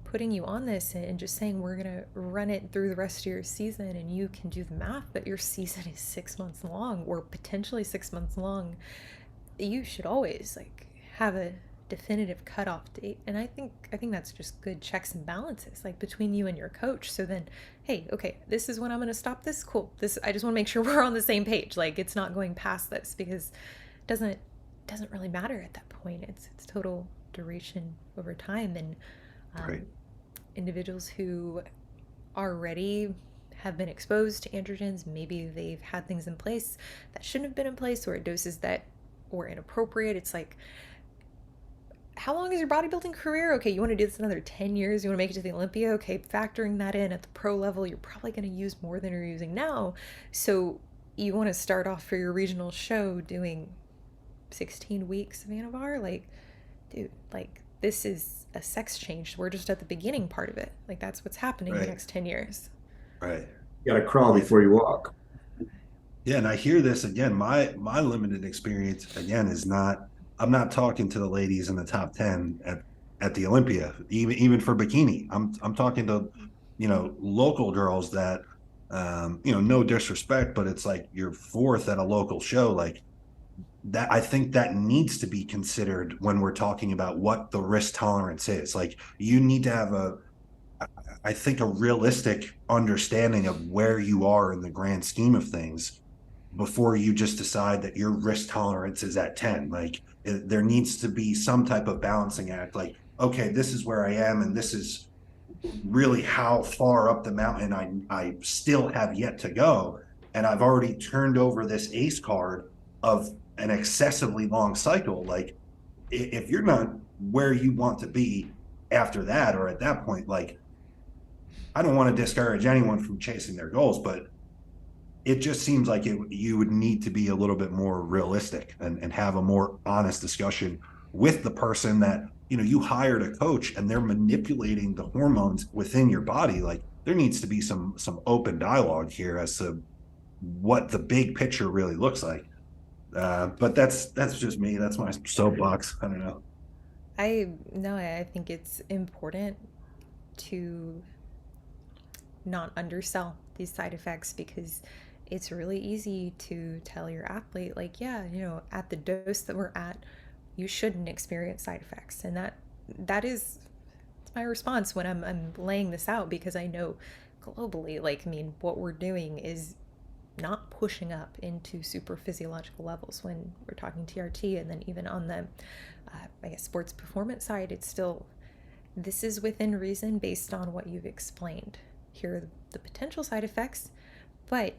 putting you on this and just saying we're going to run it through the rest of your season and you can do the math, but your season is 6 months long or potentially 6 months long, you should always like have a definitive cutoff date. And I think that's just good checks and balances like between you and your coach. So then, hey, okay, this is when I'm going to stop this. Cool. This, I just want to make sure we're on the same page. Like it's not going past this because it doesn't really matter at that point. It's total duration over time. And um, Right. individuals who already have been exposed to androgens, maybe they've had things in place that shouldn't have been in place or at doses that were inappropriate. It's like, how long is your bodybuilding career? Okay, you want to do this another 10 years? You want to make it to the Olympia? Okay, factoring that in at the pro level, you're probably going to use more than you're using now. So you want to start off for your regional show doing 16 weeks of Anavar? Like, dude, like, this is a sex change. We're just at the beginning part of it. Like, that's what's happening the Right. next 10 years. Right. You got to crawl before you walk. Yeah, and I hear this again. My limited experience again is not. I'm not talking to the ladies in the top 10 at the Olympia, even for bikini. I'm talking to, local girls that, no disrespect, but it's like you're fourth at a local show. Like that, I think that needs to be considered when we're talking about what the risk tolerance is. Like you need to have I think, a realistic understanding of where you are in the grand scheme of things before you just decide that your risk tolerance is at 10. Like there needs to be some type of balancing act. Like, okay, this is where I am, and this is really how far up the mountain I still have yet to go. And I've already turned over this ace card of an excessively long cycle. Like, if you're not where you want to be after that or at that point, like, I don't want to discourage anyone from chasing their goals, but it just seems like you would need to be a little bit more realistic and have a more honest discussion with the person that you hired a coach and they're manipulating the hormones within your body. Like there needs to be some open dialogue here as to what the big picture really looks like. But that's just me. That's my soapbox. I don't know. I think it's important to not undersell these side effects because it's really easy to tell your athlete like, yeah, at the dose that we're at, you shouldn't experience side effects. And that is my response when I'm laying this out because I know globally, like, I mean, what we're doing is not pushing up into super physiological levels when we're talking TRT, and then even on the I guess sports performance side, it's still, this is within reason based on what you've explained. Here are the potential side effects, but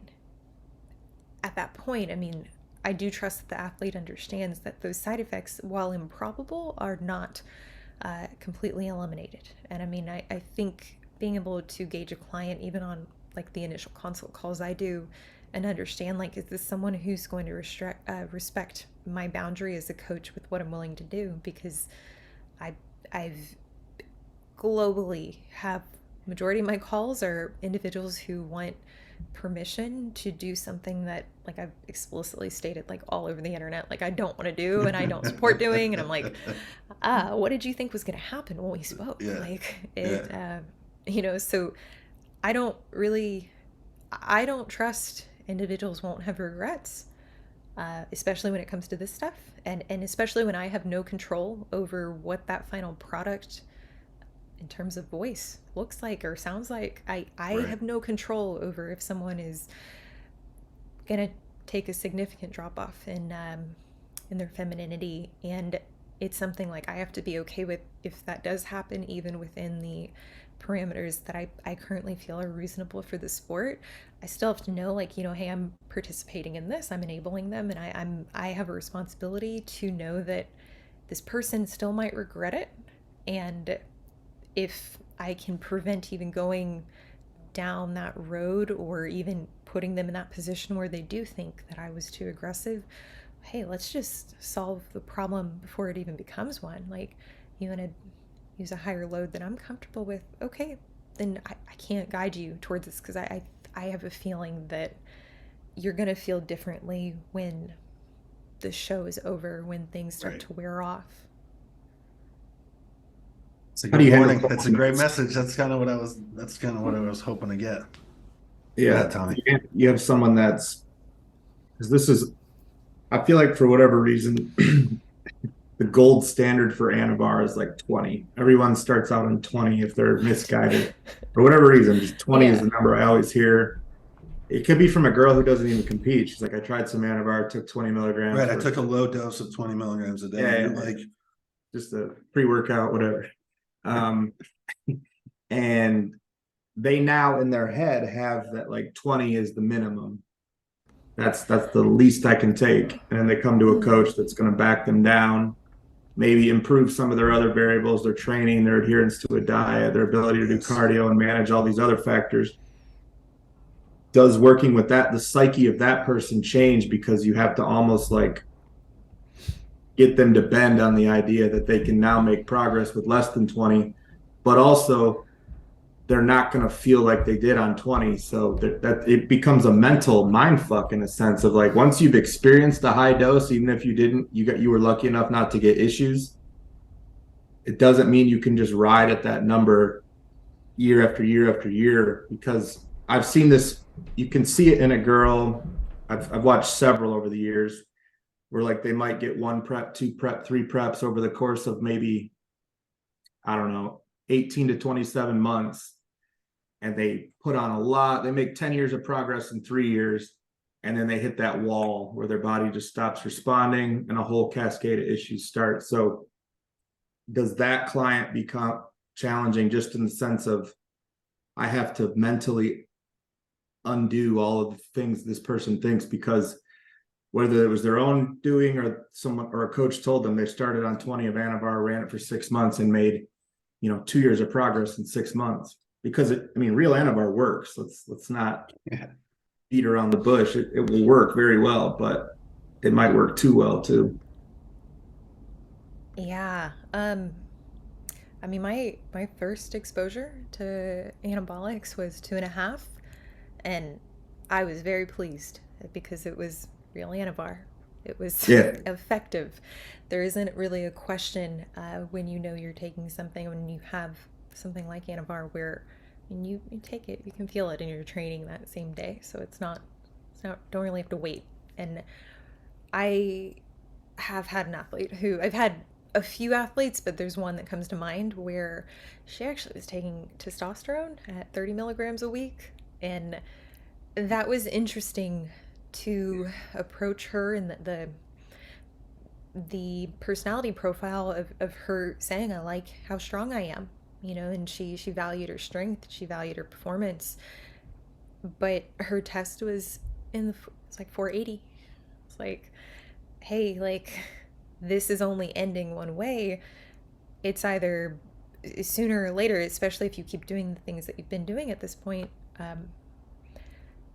at that point, I mean, I do trust that the athlete understands that those side effects, while improbable, are not completely eliminated. And I mean, I think being able to gauge a client even on like the initial consult calls I do and understand, like, is this someone who's going to respect my boundary as a coach with what I'm willing to do? Because I've globally have majority of my calls are individuals who want permission to do something that, like, I've explicitly stated like all over the internet, like I don't want to do and I don't support doing, and I'm like, what did you think was going to happen when we spoke? Yeah. Like Yeah. it so I don't really, I don't trust individuals won't have regrets, especially when it comes to this stuff, and especially when I have no control over what that final product in terms of voice looks like or sounds like. I Right. have no control over if someone is gonna take a significant drop off in their femininity, and it's something like I have to be okay with if that does happen, even within the parameters that I currently feel are reasonable for the sport. I still have to know, like, hey, I'm participating in this, I'm enabling them, and I have a responsibility to know that this person still might regret it. And if I can prevent even going down that road, or even putting them in that position where they do think that I was too aggressive, hey, let's just solve the problem before it even becomes one. Like, you want to use a higher load than I'm comfortable with, okay, then I can't guide you towards this, because I have a feeling that you're going to feel differently when the show is over, when things start Right. to wear off. It's a How do good you handle warning. That's a someone great that's, message. That's kind of what I was hoping to get. Go yeah, ahead, Tommy. you have someone that's, because this is, I feel like for whatever reason, the gold standard for Anavar is like 20. Everyone starts out on 20 if they're misguided for whatever reason. Just 20 is Yeah. the number I always hear. It could be from a girl who doesn't even compete. She's like, I tried some Anavar, took 20 milligrams Right. I for, took a low dose of 20 milligrams a day. And yeah, you're like, just a pre-workout, whatever. Um, and they now in their head have that like 20 is the minimum. That's the least I can take. And then they come to a Mm. coach that's going to back them down, maybe improve some of their other variables, their training, their adherence to a diet, their ability to do yes. cardio and manage all these other factors. Does working with that, the psyche of that person change, because you have to almost like get them to bend on the idea that they can now make progress with less than 20, but also they're not going to feel like they did on 20. So that it becomes a mental mind fuck, in a sense of like, once you've experienced a high dose, even if you were lucky enough not to get issues, it doesn't mean you can just ride at that number year after year after year, because I've seen this. You can see it in a girl. I've watched several over the years where like they might get one prep, two prep, three preps over the course of maybe, I don't know, 18 to 27 months. And they put on a lot. They make 10 years of progress in 3 years. And then they hit that wall where their body just stops responding and a whole cascade of issues start. So does that client become challenging, just in the sense of I have to mentally undo all of the things this person thinks, because whether it was their own doing or someone or a coach told them, they started on 20 of Anavar, ran it for 6 months and made, 2 years of progress in 6 months. Because real Anavar works. Let's not Yeah. beat around the bush. It will work very well, but it might work too well too. Yeah. My first exposure to anabolics was 2.5, and I was very pleased because it was real Anavar. It was Yeah. effective. There isn't really a question when you know you're taking something, when you have something like Anavar, where when you take it, you can feel it in your training that same day. So don't really have to wait. And I have had an athlete who I've had a few athletes, but there's one that comes to mind where she actually was taking testosterone at 30 milligrams a week. And that was interesting to approach her, and the personality profile of her saying, I like how strong I am, and she valued her strength, she valued her performance, but her test was it's like 480. It's like, hey, like, this is only ending one way. It's either sooner or later, especially if you keep doing the things that you've been doing at this point.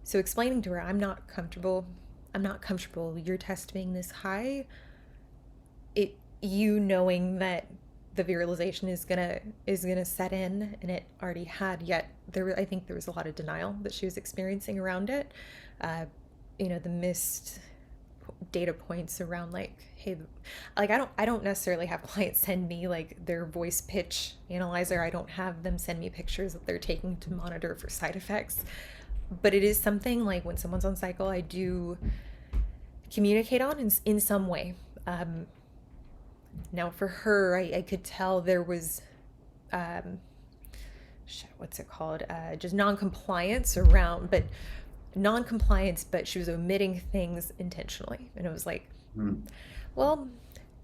So explaining to her, I'm not comfortable. I'm not comfortable your test being this high. You knowing that the virilization is gonna set in, and it already had. Yet I think there was a lot of denial that she was experiencing around it. Uh, the missed data points around, like, hey, like, I don't necessarily have clients send me like their voice pitch analyzer. I don't have them send me pictures that they're taking to monitor for side effects, but it is something, like, when someone's on cycle, I do communicate on in some way. Now for her, I could tell there was um, what's it called, just non-compliance around, but non-compliance, but she was omitting things intentionally, and it was like, Hmm. well,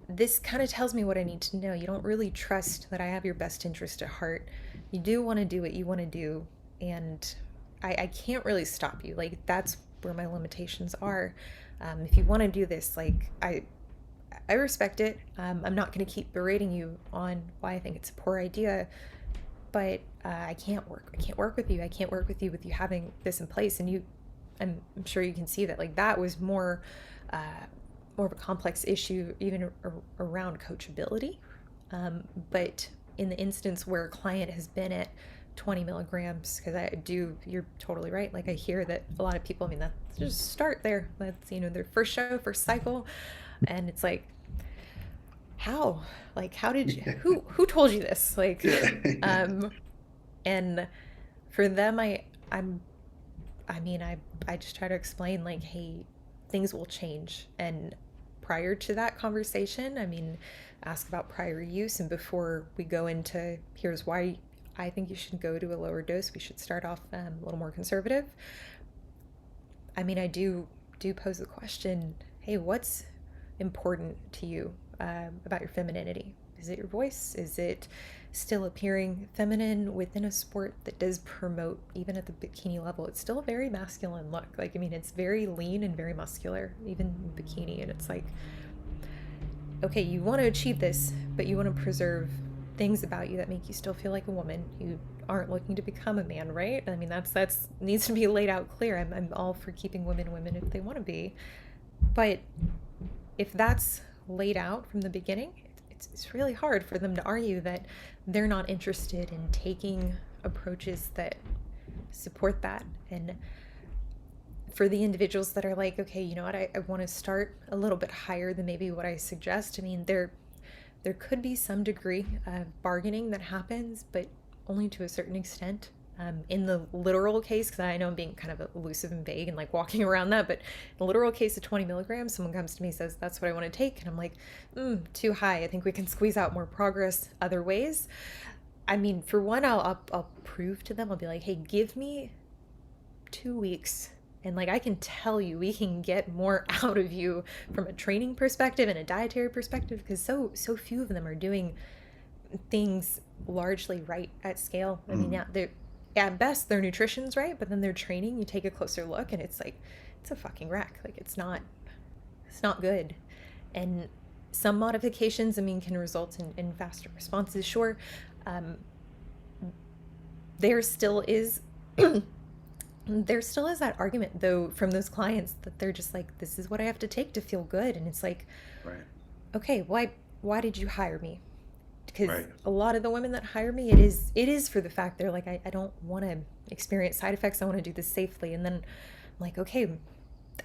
this kind of tells me what I need to know. You don't really trust that I have your best interest at heart. You do want to do what you want to do, and I can't really stop you. Like, that's where my limitations are. If you want to do this, like, I respect it. I'm not going to keep berating you on why I think it's a poor idea, but I can't work. I can't work with you. I can't work with you having this in place. And I'm sure you can see that. Like, that was uh, more of a complex issue, even around coachability. But in the instance where a client has been at 20 milligrams, because you're totally right. Like, I hear that a lot of people, I mean, that's just start there. That's, their first show, first cycle. And it's like, how? Like, how did you, who told you this? Like, um, and for them, I'm, I mean, I just try to explain, like, hey, things will change. And prior to that conversation, I mean, ask about prior use. And before we go into here's why I think you should go to a lower dose, we should start off a little more conservative. I mean, I do pose the question, hey, what's important to you about your femininity? Is it your voice? Is it still appearing feminine within a sport that does promote, even at the bikini level, it's still a very masculine look. Like, I mean, it's very lean and very muscular, even in bikini. And it's like, okay, you want to achieve this, but you want to preserve things about you that make you still feel like a woman. You aren't looking to become a man, right? I mean, that's needs to be laid out clear. I'm all for keeping women if they want to be, but if that's laid out from the beginning, it's really hard for them to argue that they're not interested in taking approaches that support that. And for the individuals that are like, okay, you know what, I want to start a little bit higher than maybe what I suggest. I mean, there could be some degree of bargaining that happens, but only to a certain extent. In the literal case, because I know I'm being kind of elusive and vague and like walking around that, but in the literal case of 20 milligrams, someone comes to me and says, that's what I want to take. And I'm like, too high. I think we can squeeze out more progress other ways. I mean, for one, I'll prove to them, I'll be like, hey, give me 2 weeks. And like, I can tell you, we can get more out of you from a training perspective and a dietary perspective, because so few of them are doing things largely right at scale. I mean, Mm. yeah, they're at best their nutrition's right, but then their training, you take a closer look and it's like, it's a fucking wreck. Like, it's not good. And some modifications, I mean, can result in faster responses, sure. um, there still is there still is that argument though from those clients that they're just like, this is what I have to take to feel good. And it's like, Right. okay, why did you hire me? Because Right. a lot of the women that hire me, it is for the fact they're like, I don't want to experience side effects. I want to do this safely. And then I'm like, okay,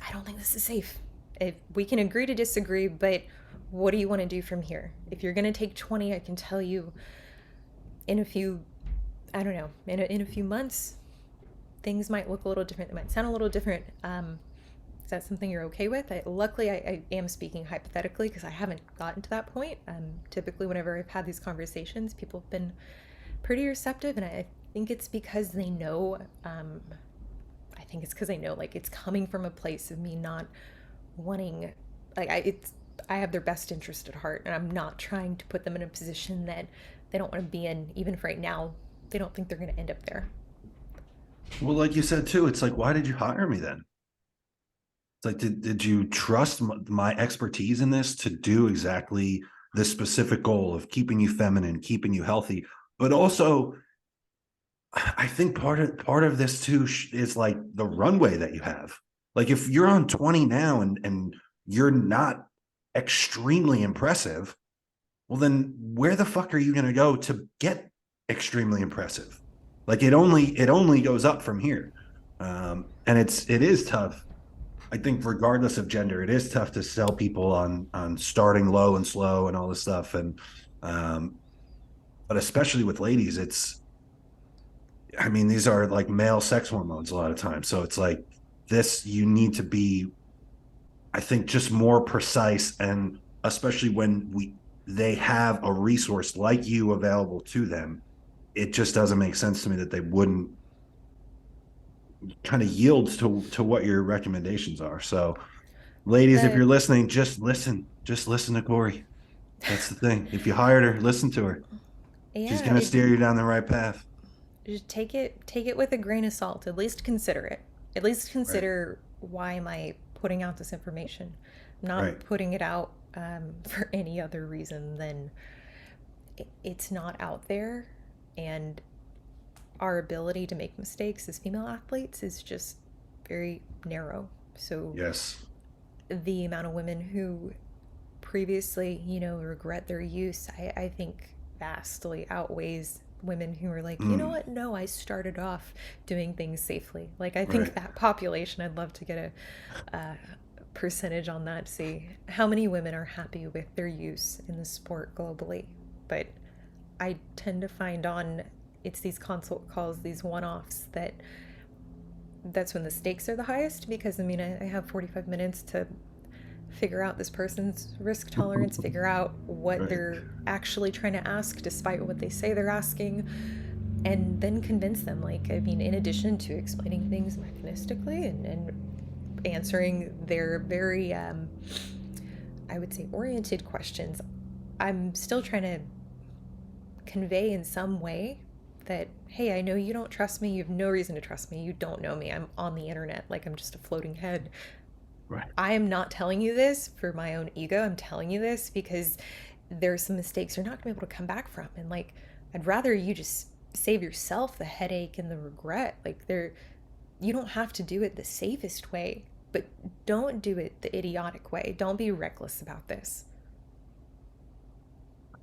I don't think this is safe. If we can agree to disagree, but what do you want to do from here? If you're going to take 20, I can tell you in a few, I don't know, in a few months, things might look a little different. It might sound a little different. Is that something you're okay with? Luckily, I am speaking hypothetically because I haven't gotten to that point. Typically, whenever I've had these conversations, people have been pretty receptive, and I think it's because they know. I think it's because they know, like, it's coming from a place of me not wanting, like, I have their best interest at heart, and I'm not trying to put them in a position that they don't want to be in. Even if right now they don't think they're going to end up there. Well, like you said too, it's like, why did you hire me then? It's like, did you trust my expertise in this to do exactly the specific goal of keeping you feminine, keeping you healthy? But also, I think part of this too is like the runway that you have. Like, if you're on 20 now and you're not extremely impressive, well, then where the fuck are you going to go to get extremely impressive? Like, it only goes up from here. And it is tough. I think regardless of gender, it is tough to sell people on starting low and slow and all this stuff. And um, but especially with ladies, I mean, these are like male sex hormones a lot of times. So it's like this, you need to be, I think, just more precise. And especially when they have a resource like you available to them, it just doesn't make sense to me that they wouldn't kind of yield to what your recommendations are. So ladies, if The you're listening, just listen to Cory. That's the thing. If you hired her, listen to her. She's Yeah, gonna steer you down the right path. just take it with a grain of salt. At least consider it. At least Right. consider, why am I putting out this information? I'm not Right. putting it out for any other reason than it's not out there, and our ability to make mistakes as female athletes is just very narrow. So Yes. the amount of women who previously, regret their use, I think vastly outweighs women who are like, you know Mm. what? No, I started off doing things safely. Like, I think Right. that population, I'd love to get a percentage on that, to see how many women are happy with their use in the sport globally. But I tend to find it's these consult calls, these one-offs, that's when the stakes are the highest, because I mean, I have 45 minutes to figure out this person's risk tolerance, figure out what Right. they're actually trying to ask despite what they say they're asking, and then convince them. Like, I mean, in addition to explaining things mechanistically and answering their very, I would say, oriented questions, I'm still trying to convey in some way that, hey, I know you don't trust me. You have no reason to trust me. You don't know me. I'm on the internet. Like, I'm just a floating head. Right. I am not telling you this for my own ego. I'm telling you this because there's some mistakes you're not going to be able to come back from. And like, I'd rather you just save yourself the headache and the regret. Like, you don't have to do it the safest way, but don't do it the idiotic way. Don't be reckless about this.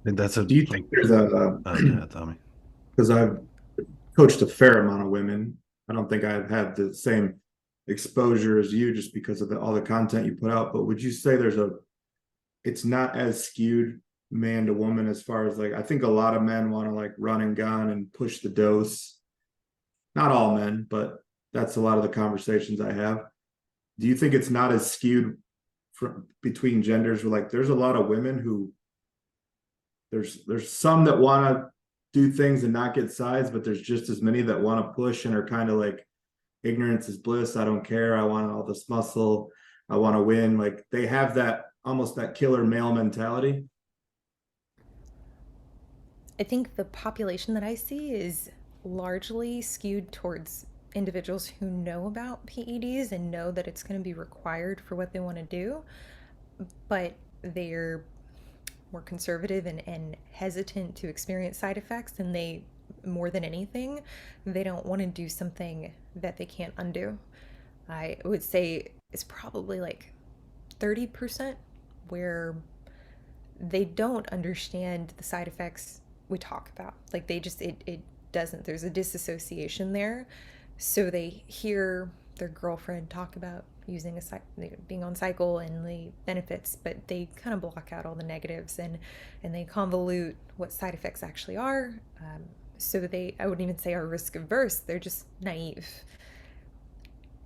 And that's a Do you think like. there's a Yeah, Tommy. because I've coached a fair amount of women. I don't think I've had the same exposure as you just because of all the content you put out. But would you say it's not as skewed man to woman as far as like, I think a lot of men want to like run and gun and push the dose. Not all men, but that's a lot of the conversations I have. Do you think it's not as skewed between genders? Where like there's a lot of women who there's some that want to do things and not get sides, but there's just as many that want to push and are kind of like, ignorance is bliss. I don't care. I want all this muscle. I want to win. Like they have that almost that killer male mentality. I think the population that I see is largely skewed towards individuals who know about PEDs and know that it's going to be required for what they want to do, but they're more conservative and hesitant to experience side effects. And they, more than anything, they don't want to do something that they can't undo. I would say it's probably like 30% where they don't understand the side effects we talk about. Like, they just, it doesn't, there's a disassociation there. So they hear their girlfriend talk about using being on cycle and the benefits, but they kind of block out all the negatives, and they convolute what side effects actually are. So they, I wouldn't even say, are risk averse. They're just naive.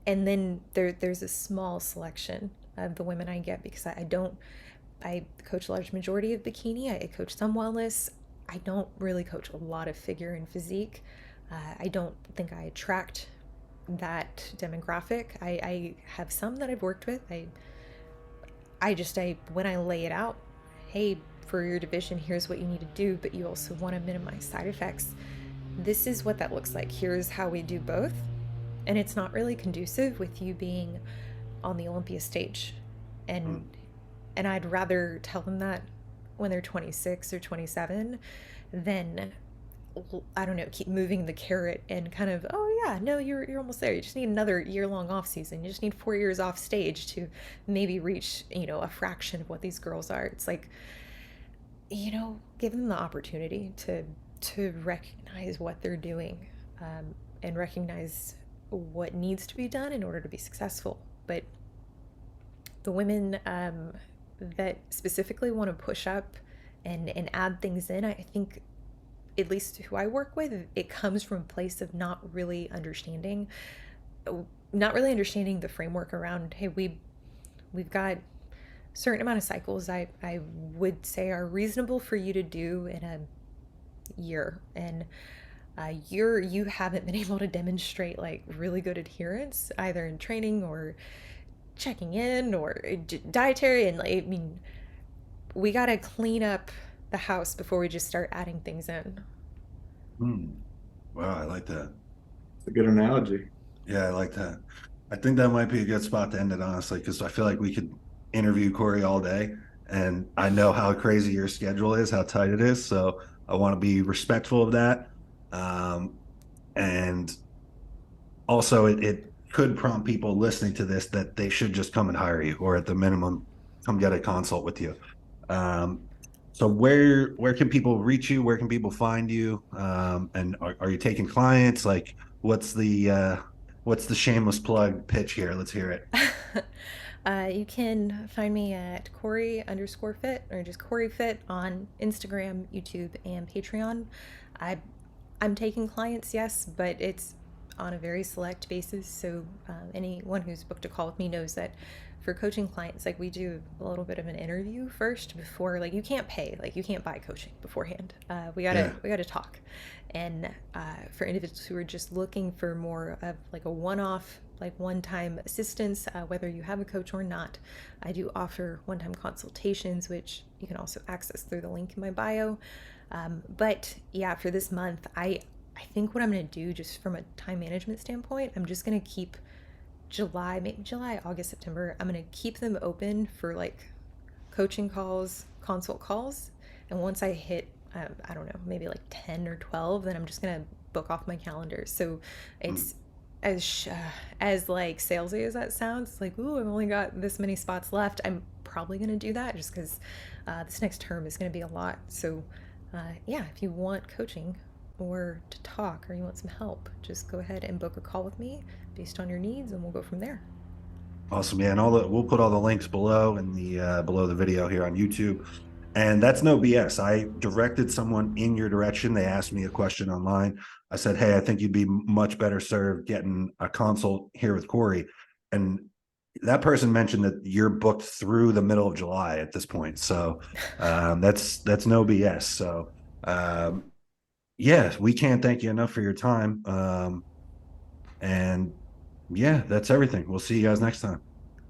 And then there's a small selection of the women I get, because I coach a large majority of bikini. I coach some wellness. I don't really coach a lot of figure and physique. I don't think I attract that demographic. I have some that I've worked with. I when I lay it out, hey, for your division, here's what you need to do, but you also want to minimize side effects. This is what that looks like. Here's how we do both. And it's not really conducive with you being on the Olympia stage. And Mm. and I'd rather tell them that when they're 26 or 27 than, I don't know, keep moving the carrot and kind of, oh yeah, no, you're almost there. You just need another year-long off season. You just need 4 years off stage to maybe reach, a fraction of what these girls are. It's like, give them the opportunity to recognize what they're doing, and recognize what needs to be done in order to be successful. But the women, that specifically want to push up and add things in, I think, at least who I work with, it comes from a place of not really understanding the framework around, hey, we've got a certain amount of cycles I would say are reasonable for you to do in a year. And you haven't been able to demonstrate like really good adherence either in training or checking in or dietary. And I mean, we got to clean up the house before we just start adding things in. Hmm. Wow, I like that. It's a good analogy. Yeah, I like that. I think that might be a good spot to end it, honestly, because I feel like we could interview Cory all day, and I know how crazy your schedule is, how tight it is. So I want to be respectful of that. Um, and also, it could prompt people listening to this that they should just come and hire you, or at the minimum, come get a consult with you. Um, so where can people reach you? Where can people find you? And are you taking clients? Like, what's the shameless plug pitch here? Let's hear it. You can find me at Cory underscore fit or just Cory fit on Instagram, YouTube, and Patreon. I, I'm taking clients, yes, but it's on a very select basis. So anyone who's booked a call with me knows that for coaching clients, like we do a little bit of an interview first before, like you can't pay, like you can't buy coaching beforehand. Yeah. We gotta talk, and for individuals who are just looking for more of like a one-off, like one-time assistance, whether you have a coach or not, I do offer one-time consultations, which you can also access through the link in my bio. But yeah, for this month, I think what I'm gonna do, just from a time management standpoint, I'm just gonna keep July, maybe July, August, September. I'm gonna keep them open for like coaching calls, consult calls, and once I hit, I don't know, maybe like 10 or 12, then I'm just gonna book off my calendar. So Mm. it's as like salesy as that sounds. It's like, ooh, I've only got this many spots left. I'm probably gonna do that just because this next term is gonna be a lot. So yeah, if you want coaching or to talk or you want some help, just go ahead and book a call with me based on your needs, and we'll go from there. Awesome, yeah. And we'll put all the links below in the below the video here on YouTube. And that's no BS. I directed someone in your direction. They asked me a question online. I said, "Hey, I think you'd be much better served getting a consult here with Cory." And that person mentioned that you're booked through the middle of July at this point. So that's no BS. So yeah, we can't thank you enough for your time. And yeah, that's everything. We'll see you guys next time.